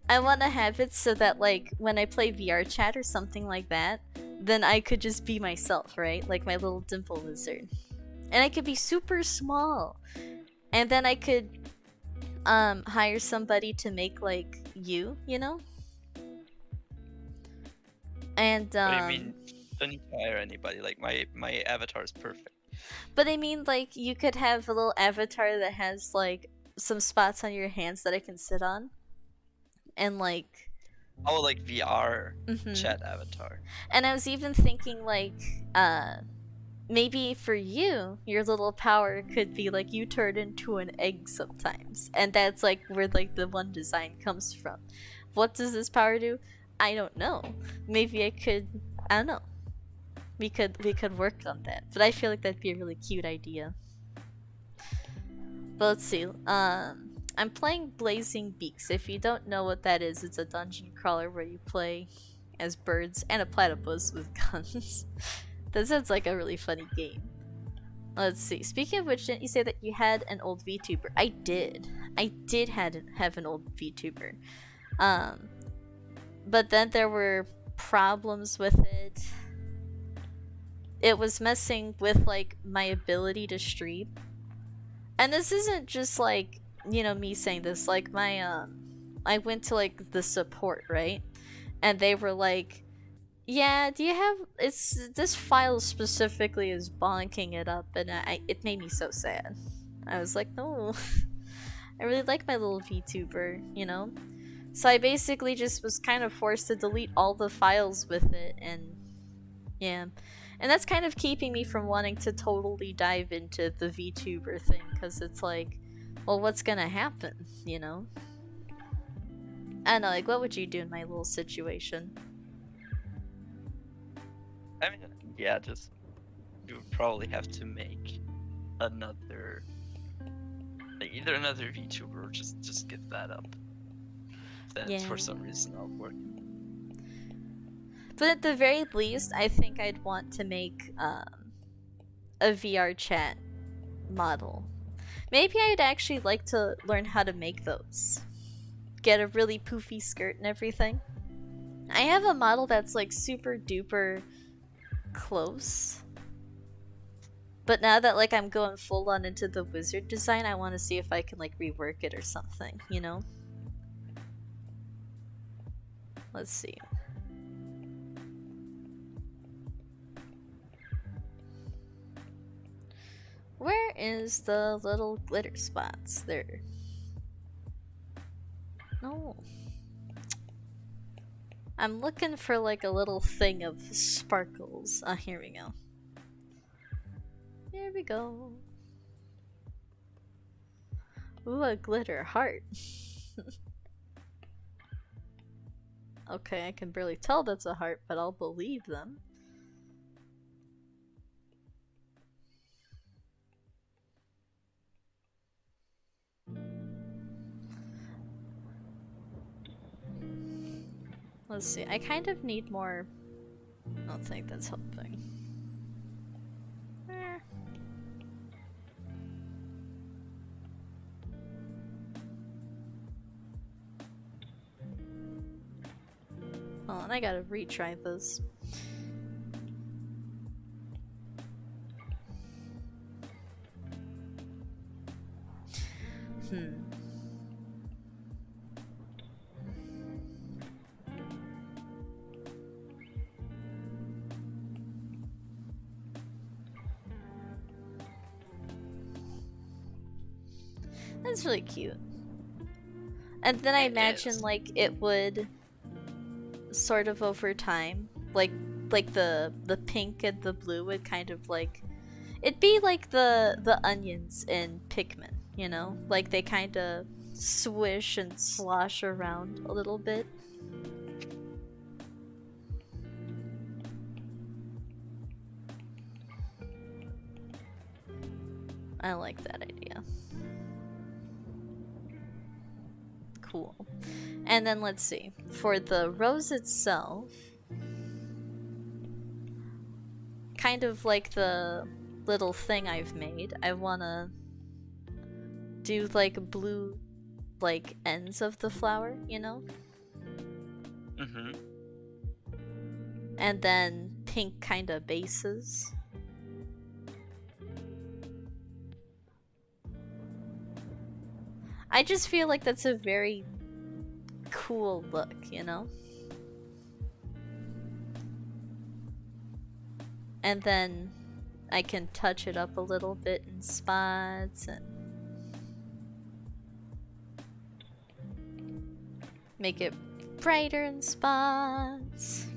I want to have it so that like when I play VR chat or something like that, then I could just be myself, right? Like my little dimple lizard. And I could be super small. And then I could hire somebody to make like you know? And What do you mean? Don't need to hire anybody. Like my avatar is perfect. but I mean like you could have a little avatar that has like some spots on your hands that I can sit on. And like Oh, like VR mhm. chat avatar. And I was even thinking like maybe for you, your little power could be like you turn into an egg sometimes. And that's like where like the one design comes from. What does this power do? I don't know. Maybe I could I don't know. We could work on that. But I feel like that'd be a really cute idea. But let's see. I'm playing Blazing Beaks. If you don't know what that is, it's a dungeon crawler where you play as birds and a platypus with guns. That sounds like a really funny game. Let's see. Speaking of which, didn't you say that you had an old VTuber? I did. I did have an old VTuber. But then there were problems with it. It was messing with like my ability to stream. And this isn't just like, you know, me saying this. Like my I went to like the support, right? And they were like, yeah, do you have it's this file specifically is bonking it up, and it made me so sad. I was like, no. I really like my little VTuber, you know? So I basically just was kind of forced to delete all the files with it, and yeah. And that's kind of keeping me from wanting to totally dive into the VTuber thing, because it's like, well, what's gonna happen, you know? I don't know, like, what would you do in my little situation? I mean, yeah, just you would probably have to make another, like, either another VTuber or just give that up. That Yeah. for some reason not working. But at the very least, I think I'd want to make a VR chat model. Maybe I'd actually like to learn how to make those. Get a really poofy skirt and everything. I have a model that's like super duper close. But now that like I'm going full on into the wizard design, I want to see if I can like rework it or something, you know? Let's see. Where is the little glitter spots? There. No. I'm looking for like a little thing of sparkles. Ah, here we go. Here we go. Ooh, a glitter heart. Okay, I can barely tell that's a heart, but I'll believe them. Let's see, I kind of need more. I don't think that's helping. Oh, and I gotta retry this. That's really cute. And then I imagine like it would sort of over time, like the pink and the blue would kind of like it'd be like the onions in Pikmin, you know? Like they kind of swish and slosh around a little bit. I like that idea. Cool. And then let's see. For the rose itself, kind of like the little thing I've made, I wanna do like blue like ends of the flower, you know? Mm-hmm. And then pink kind of bases. I just feel like that's a very cool look, you know? And then I can touch it up a little bit in spots and make it brighter in spots.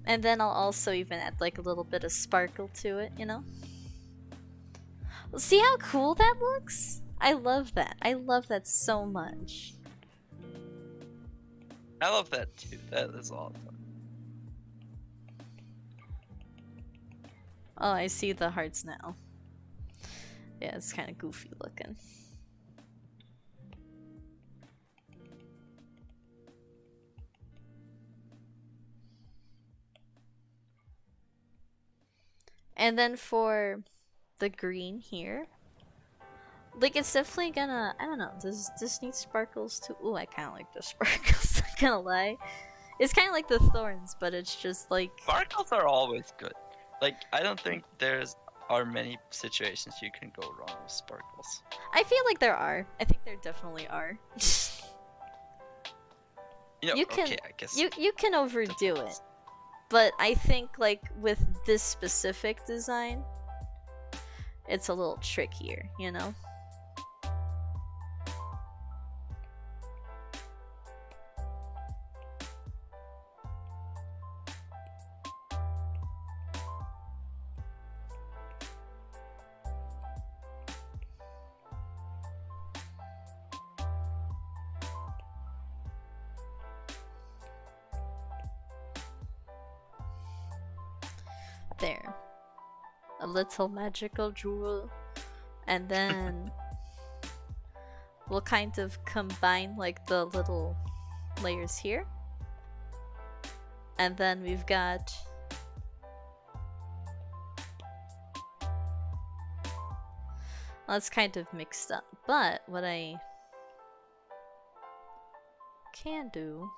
And then I'll also even add like a little bit of sparkle to it, you know? See how cool that looks? I love that. I love that so much. I love that too. That is awesome. Oh, I see the hearts now. Yeah, it's kind of goofy looking. And then for the green here, like it's definitely gonna, I don't know, does this need sparkles too? Ooh, I kind of like the sparkles, not gonna lie. It's kind of like the thorns, but it's just like... Sparkles are always good. Like, I don't think are many situations you can go wrong with sparkles. I feel like there are. I think there definitely are. You can, okay, I guess. You can overdo it. But I think like with this specific design, it's a little trickier, you know? There. A little magical jewel. And then we'll kind of combine like the little layers here. And then we've got well, it's kind of mixed up, but what I can do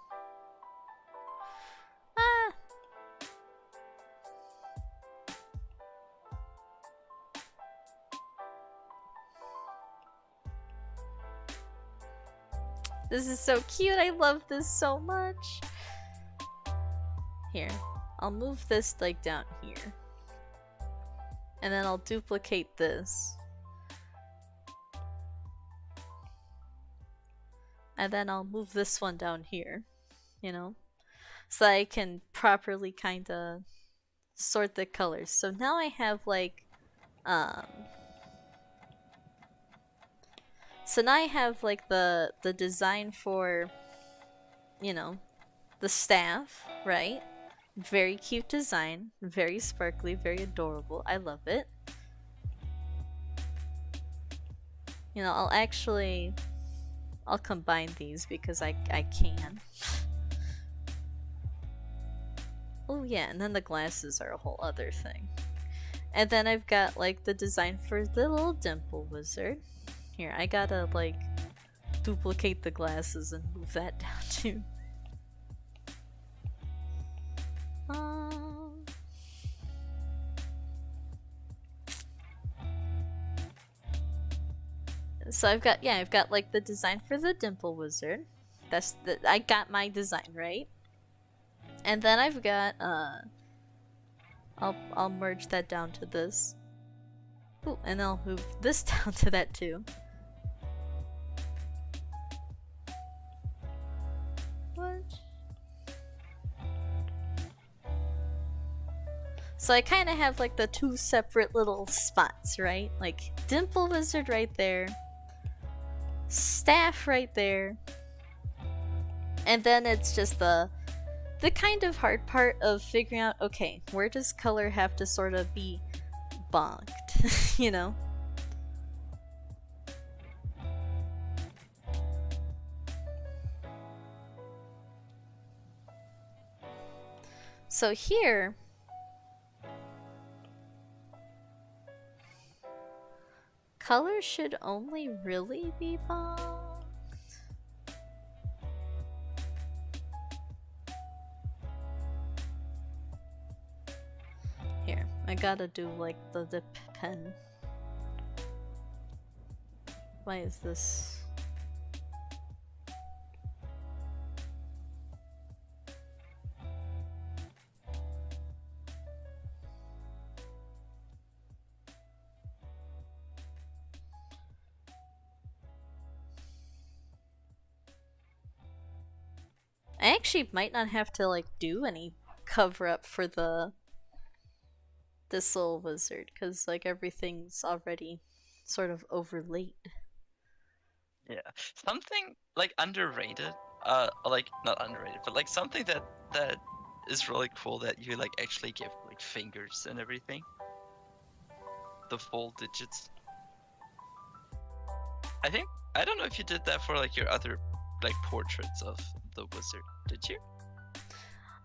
this is so cute. I love this so much. Here, I'll move this like down here. And then I'll duplicate this. And then I'll move this one down here, you know? So I can properly kind of sort the colors. So now I have like, so now I have like the design for, you know, the staff, right? Very cute design, very sparkly, very adorable. I love it. You know, I'll combine these because I can. Oh yeah, and then the glasses are a whole other thing. And then I've got like the design for the little dimple wizard. Here, I gotta like duplicate the glasses and move that down too. So I've got like the design for the dimple wizard. I got my design right. And then I've got I'll merge that down to this. Ooh, and I'll move this down to that too. What? So I kind of have like the two separate little spots, right? Like dimple wizard right there, staff right there, and then it's just the the kind of hard part of figuring out, okay, where does color have to sort of be bonked, you know? So here, color should only really be bonked. Here, I gotta do like the dip pen. Why is this? I actually might not have to like do any cover up for this little wizard because like everything's already sort of overlaid. Yeah, something like underrated, like not underrated, but like something that is really cool that you like actually give like fingers and everything. The full digits. I don't know if you did that for like your other like portraits of the wizard. Did you?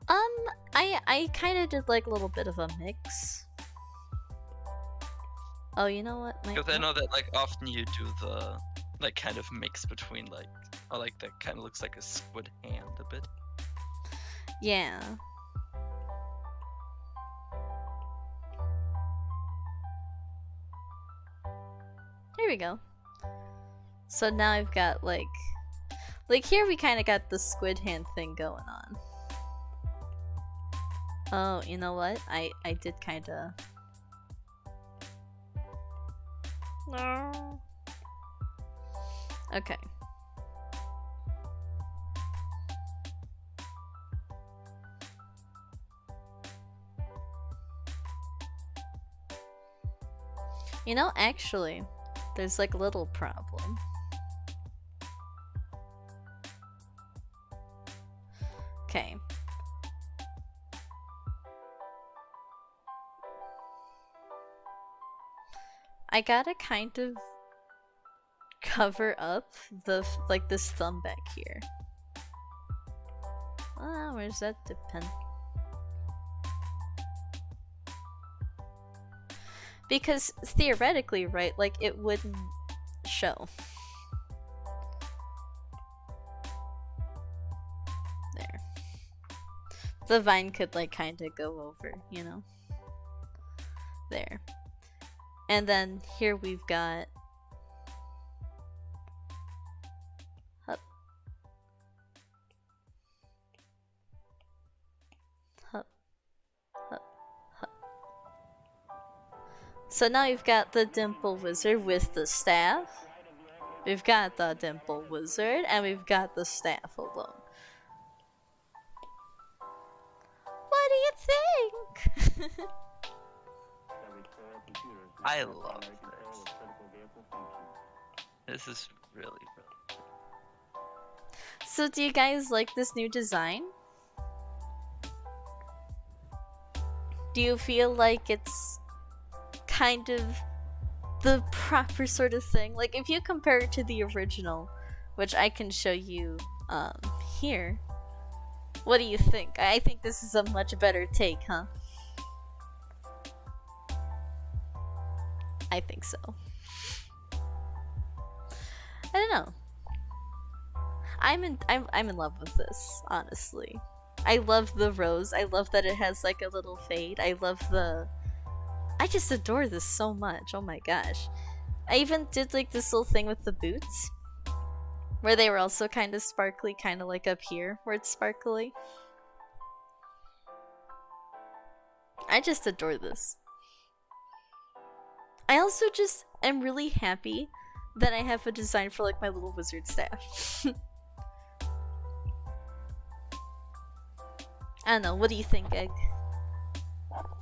I kind of did like a little bit of a mix. Oh, you know what? Because I know that like often you do the like kind of mix between like, or like that kind of looks like a squid hand a bit. Yeah. Here we go. So now I've got like here we kind of got the squid hand thing going on. Oh, you know what? I did kind of. No. Okay. You know, actually, there's like a little problem. Okay. I gotta kind of cover up the like this thumb back here. Ah, where's that depend? Because theoretically, right, like it wouldn't show. There. The vine could like kind of go over, you know? There. And then here we've got hup. Hup. Hup. Hup. So now you've got the Dimple Wizard with the staff. We've got the Dimple Wizard and we've got the staff alone. What do you think? I love this. This is really, really cool. So do you guys like this new design? Do you feel like it's kind of the proper sort of thing? Like if you compare it to the original, which I can show you here, what do you think? I think this is a much better take, huh? I think so. I don't know. I'm in love with this, honestly. I love the rose. I love that it has like a little fade. I just adore this so much. Oh my gosh. I even did like this little thing with the boots where they were also kind of sparkly, kind of like up here where it's sparkly. I just adore this. I also just am really happy that I have a design for like my little wizard staff. I don't know, what do you think, Egg?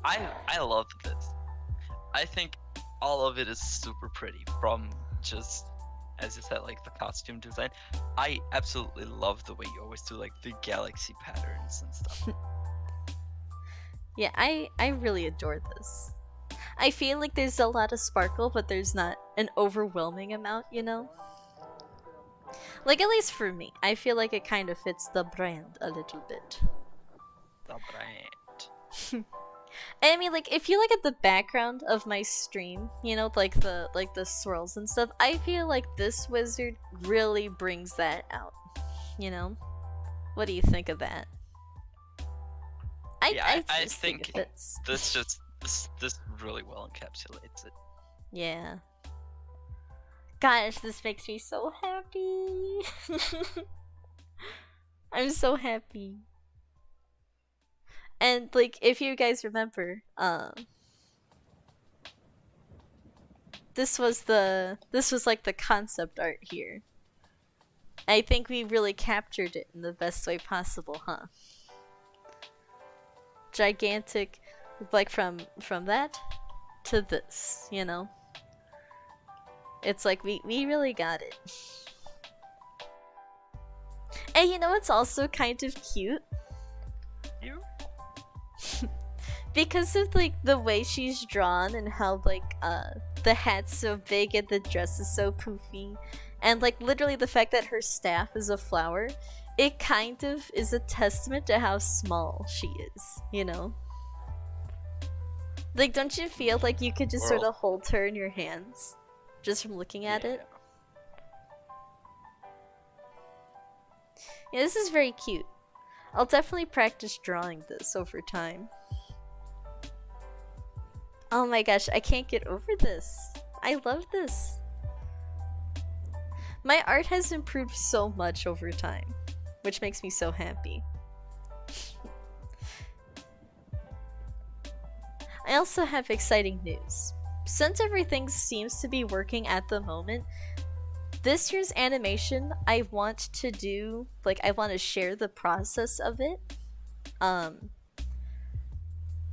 I love this. I think all of it is super pretty, from just as you said, like the costume design. I absolutely love the way you always do like the galaxy patterns and stuff. Yeah, I really adore this. I feel like there's a lot of sparkle, but there's not an overwhelming amount, you know? Like, at least for me, I feel like it kind of fits the brand a little bit. The brand. I mean, like, if you look at the background of my stream, you know, like the swirls and stuff, I feel like this wizard really brings that out. You know, what do you think of that? I just think it fits. This really well encapsulates it. Yeah. Gosh, this makes me so happy. I'm so happy. And like, if you guys remember, this was like the concept art here. I think we really captured it in the best way possible, huh? Gigantic, like from that to this, you know? It's like we really got it. And you know what's also kind of cute? You? Because of like the way she's drawn and how like the hat's so big and the dress is so poofy, and like literally the fact that her staff is a flower, it kind of is a testament to how small she is, you know? Like, don't you feel like you could just sort of hold her in your hands just from looking at it? Yeah, this is very cute. I'll definitely practice drawing this over time. Oh my gosh, I can't get over this. I love this. My art has improved so much over time, which makes me so happy. I also have exciting news. Since everything seems to be working at the moment, this year's animation, I want to do, like, I want to share the process of it. I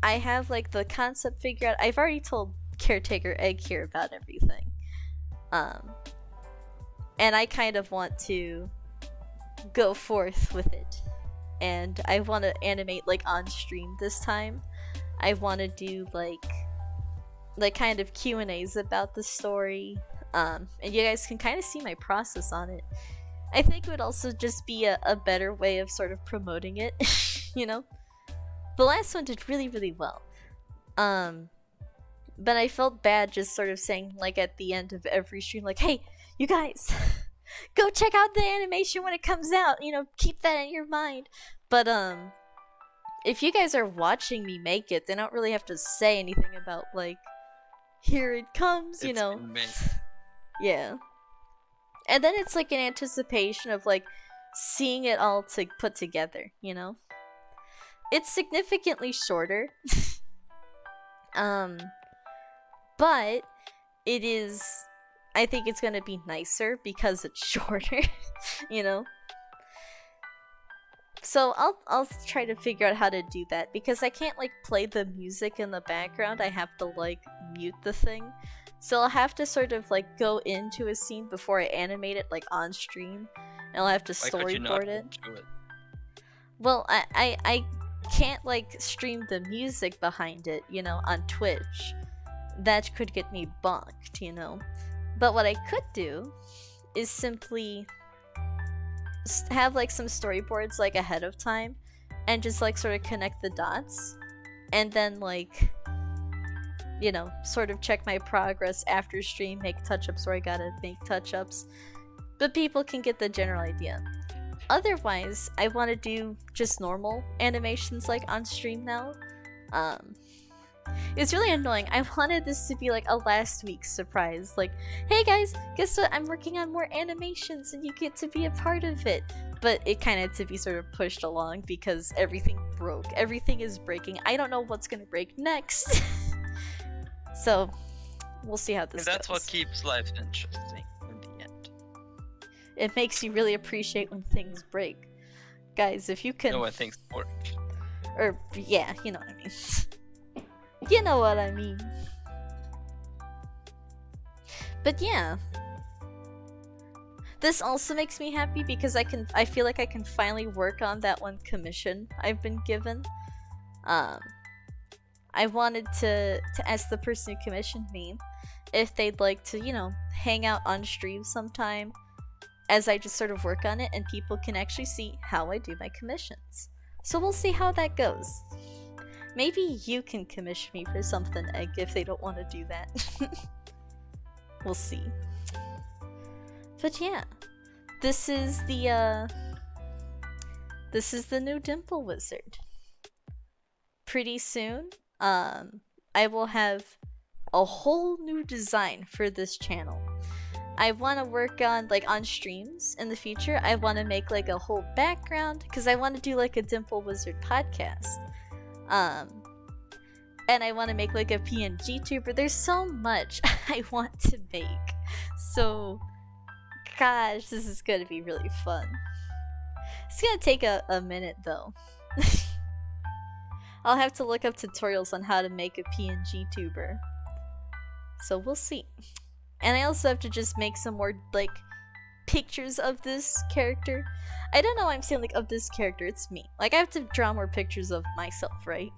have, like, the concept figured out. I've already told Caretaker Egg here about everything. And I kind of want to go forth with it. And I want to animate, like, on stream this time. I want to do, like kind of Q&As about the story. And you guys can kind of see my process on it. I think it would also just be a better way of sort of promoting it, you know? The last one did really, really well. But I felt bad just sort of saying, like, at the end of every stream, like, hey, you guys, go check out the animation when it comes out, you know, keep that in your mind. But, if you guys are watching me make it, they don't really have to say anything about, like, here it comes, you know? Yeah. And then it's like an anticipation of, like, seeing it all put together, you know? It's significantly shorter. But it is, I think it's gonna be nicer because it's shorter, you know? So I'll try to figure out how to do that, because I can't, like, play the music in the background. I have to, like, mute the thing. So I'll have to sort of, like, go into a scene before I animate it, like, on stream. And I'll have to storyboard it. Well, I can't, like, stream the music behind it, you know, on Twitch. That could get me bonked, you know? But what I could do is simply have, like, some storyboards, like, ahead of time, and just, like, sort of connect the dots, and then, like, you know, sort of check my progress after stream, make touch-ups where I gotta make touch-ups, but people can get the general idea. Otherwise, I want to do just normal animations, like, on stream now. It's really annoying. I wanted this to be like a last week surprise. Like, hey guys, guess what? I'm working on more animations and you get to be a part of it. But it kind of had to be sort of pushed along because everything broke. Everything is breaking. I don't know what's gonna break next. So, we'll see how this goes. That's what keeps life interesting in the end. It makes you really appreciate when things break. Guys, if you can... know when things work. Or, yeah, you know what I mean. You know what I mean. But yeah. This also makes me happy because I feel like I can finally work on that one commission I've been given. I wanted to ask the person who commissioned me if they'd like to, you know, hang out on stream sometime as I just sort of work on it and people can actually see how I do my commissions. So we'll see how that goes. Maybe you can commission me for something, Egg, if they don't want to do that. We'll see. But yeah, this is the new Dimple Wizard. Pretty soon, I will have a whole new design for this channel. I want to work on, like, on streams in the future. I want to make, like, a whole background because I want to do, like, a Dimple Wizard podcast. And I want to make, like, a PNG tuber. There's so much I want to make. So, gosh, this is going to be really fun. It's going to take a minute, though. I'll have to look up tutorials on how to make a PNG tuber. So we'll see. And I also have to just make some more, like, pictures of this character. I don't know why I'm saying, like, of this character, it's me. Like, I have to draw more pictures of myself, right?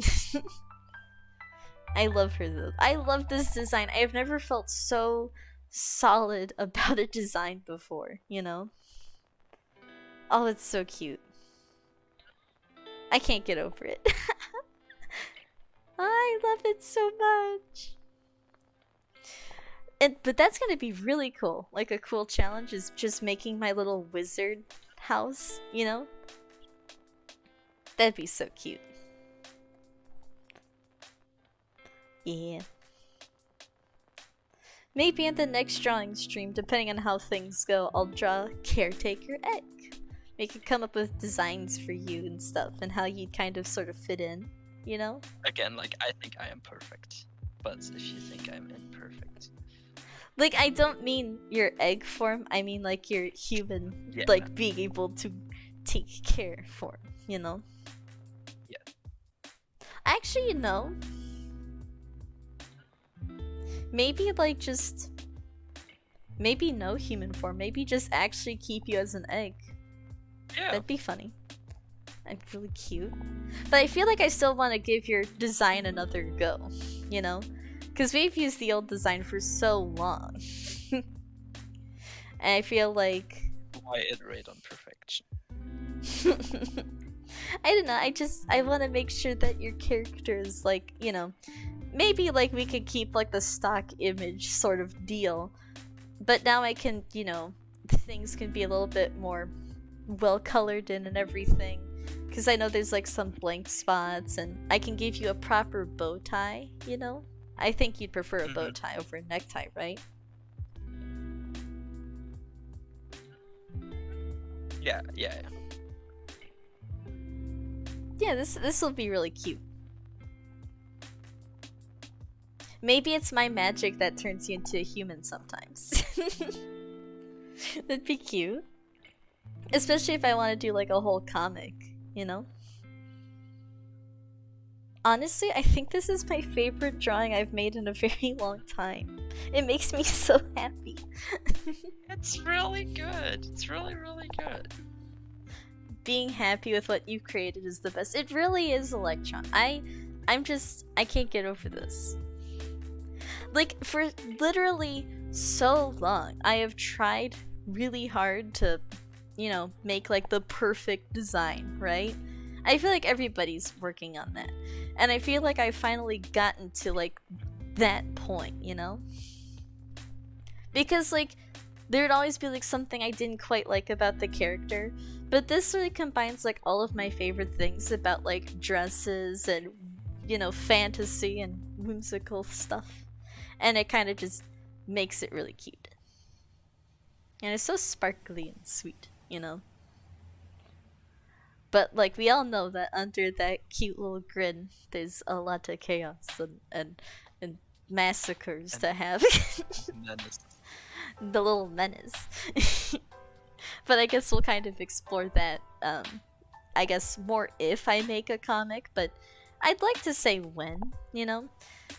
I love her, though. I love this design. I have never felt so solid about a design before, you know? Oh, it's so cute. I can't get over it. I love it so much. But that's gonna be really cool. Like, a cool challenge is just making my little wizard house, you know? That'd be so cute. Yeah. Maybe in the next drawing stream, depending on how things go, I'll draw Caretaker Egg. We could come up with designs for you and stuff, and how you'd kind of sort of fit in, you know? Again, like, I think I am perfect. But if you think I'm imperfect... Like, I don't mean your egg form, I mean, like, your human, Yeah. like, being able to take care form, you know? Yeah. Actually, you know, maybe, like, just... maybe no human form, maybe just actually keep you as an egg. Yeah. That'd be funny. And really cute. But I feel like I still want to give your design another go, you know? Because we've used the old design for so long. And I feel like... Why iterate on perfection? I don't know, I want to make sure that your character is, like, you know... Maybe, like, we could keep, like, the stock image sort of deal. But now I can, you know... Things can be a little bit more well-colored in and everything. Because I know there's, like, some blank spots, and I can give you a proper bow tie, you know? I think you'd prefer a bow tie over a necktie, right? Yeah. Yeah, this will be really cute. Maybe it's my magic that turns you into a human sometimes. That'd be cute. Especially if I want to do, like, a whole comic, you know? Honestly, I think this is my favorite drawing I've made in a very long time. It makes me so happy. It's really good. It's really, really good. Being happy with what you've created is the best. It really is, Electron. I can't get over this. Like, for literally so long, I have tried really hard to, you know, make, like, the perfect design, right? I feel like everybody's working on that. And I feel like I've finally gotten to, like, that point, you know? Because, like, there'd always be, like, something I didn't quite like about the character. But this really combines, like, all of my favorite things about, like, dresses and, you know, fantasy and whimsical stuff. And it kind of just makes it really cute. And it's so sparkly and sweet, you know? But, like, we all know that under that cute little grin, there's a lot of chaos and massacres to have. Menace. The little menace. But I guess we'll kind of explore that, I guess, more if I make a comic, but I'd like to say when, you know?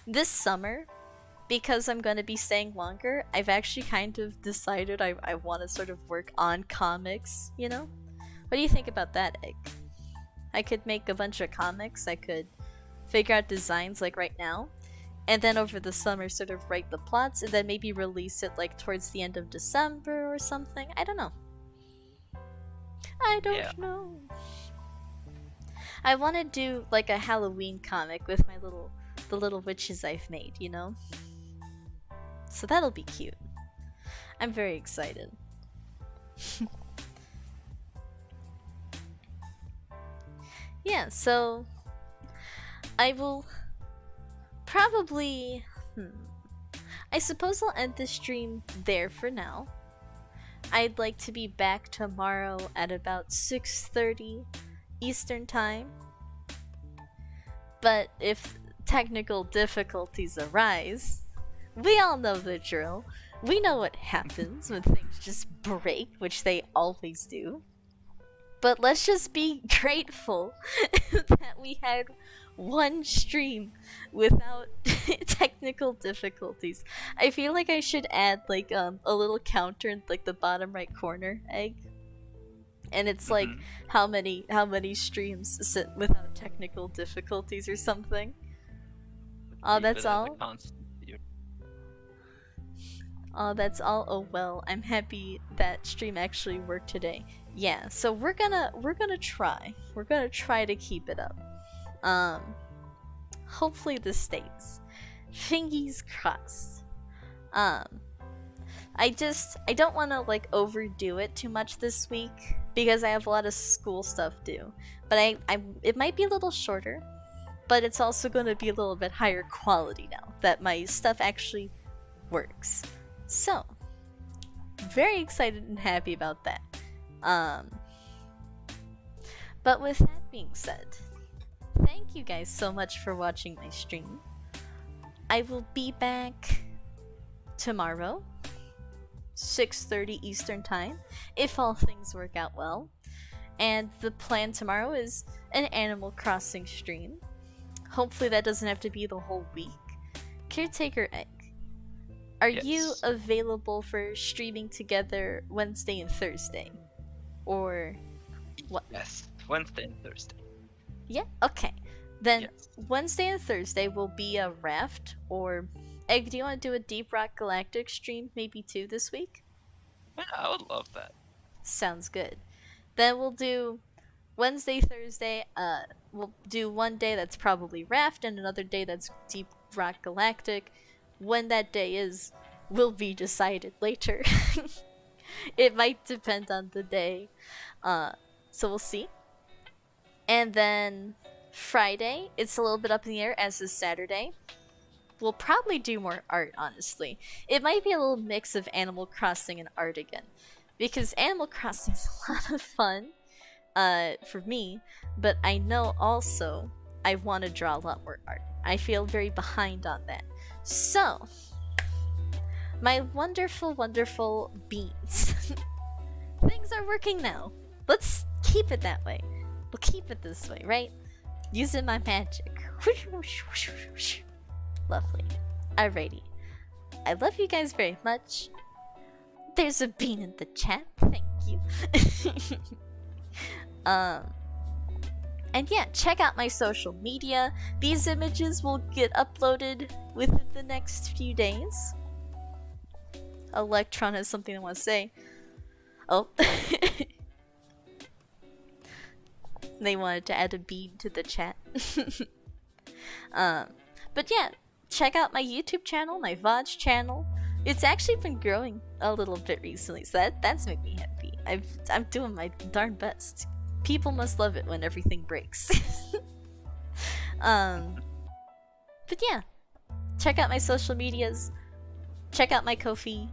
This summer, because I'm going to be staying longer, I've actually kind of decided I want to sort of work on comics, you know? What do you think about that, Egg? I could make a bunch of comics, I could figure out designs like right now, and then over the summer sort of write the plots, and then maybe release it like towards the end of December or something. I don't know. I don't know. I want to do like a Halloween comic with the little witches I've made, you know? So that'll be cute. I'm very excited. Yeah, so I will probably I suppose I'll end the stream there for now. I'd like to be back tomorrow at about 6:30 Eastern Time. But if technical difficulties arise, we all know the drill. We know what happens when things just break, which they always do. But let's just be grateful that we had one stream without technical difficulties. I feel like I should add like a little counter in like the bottom right corner, Egg. And it's like how many streams sit without technical difficulties or something. Oh, that's all. Oh, that's all. Oh well, I'm happy that stream actually worked today. Yeah, so we're gonna try. We're gonna try to keep it up. Hopefully this stays. Fingers crossed. I don't want to like overdo it too much this week because I have a lot of school stuff due. But it might be a little shorter, but it's also going to be a little bit higher quality now that my stuff actually works. So, very excited and happy about that. But with that being said, thank you guys so much for watching my stream. I will be back tomorrow, 6:30 Eastern Time, if all things work out well. And the plan tomorrow is an Animal Crossing stream. Hopefully that doesn't have to be the whole week. Caretaker Egg, are you available for streaming together Wednesday and Thursday? Or what? Yes, Wednesday and Thursday. Yeah? Okay. Then Wednesday and Thursday will be a raft, or Egg, do you want to do a Deep Rock Galactic stream maybe too this week? Yeah, I would love that. Sounds good. Then we'll do Wednesday, Thursday, we'll do one day that's probably raft and another day that's Deep Rock Galactic. When that day is will be decided later. It might depend on the day. So we'll see. And then Friday, it's a little bit up in the air, as is Saturday. We'll probably do more art, honestly. It might be a little mix of Animal Crossing and art again. Because Animal Crossing is a lot of fun for me, but I know also I want to draw a lot more art. I feel very behind on that. So, my wonderful, wonderful beans. Things are working now. Let's keep it that way. We'll keep it this way, right? Using my magic. Lovely. Alrighty. I love you guys very much. There's a bean in the chat. Thank you. And yeah, check out my social media. These images will get uploaded within the next few days. Electron has something I want to say. Oh. They wanted to add a bean to the chat. But yeah, check out my YouTube channel, my VOD channel. It's actually been growing a little bit recently, so that's made me happy. I'm doing my darn best. People must love it when everything breaks. But yeah, check out my social medias. Check out my Ko-fi.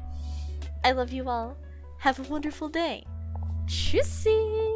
I love you all. Have a wonderful day. Tschüssi!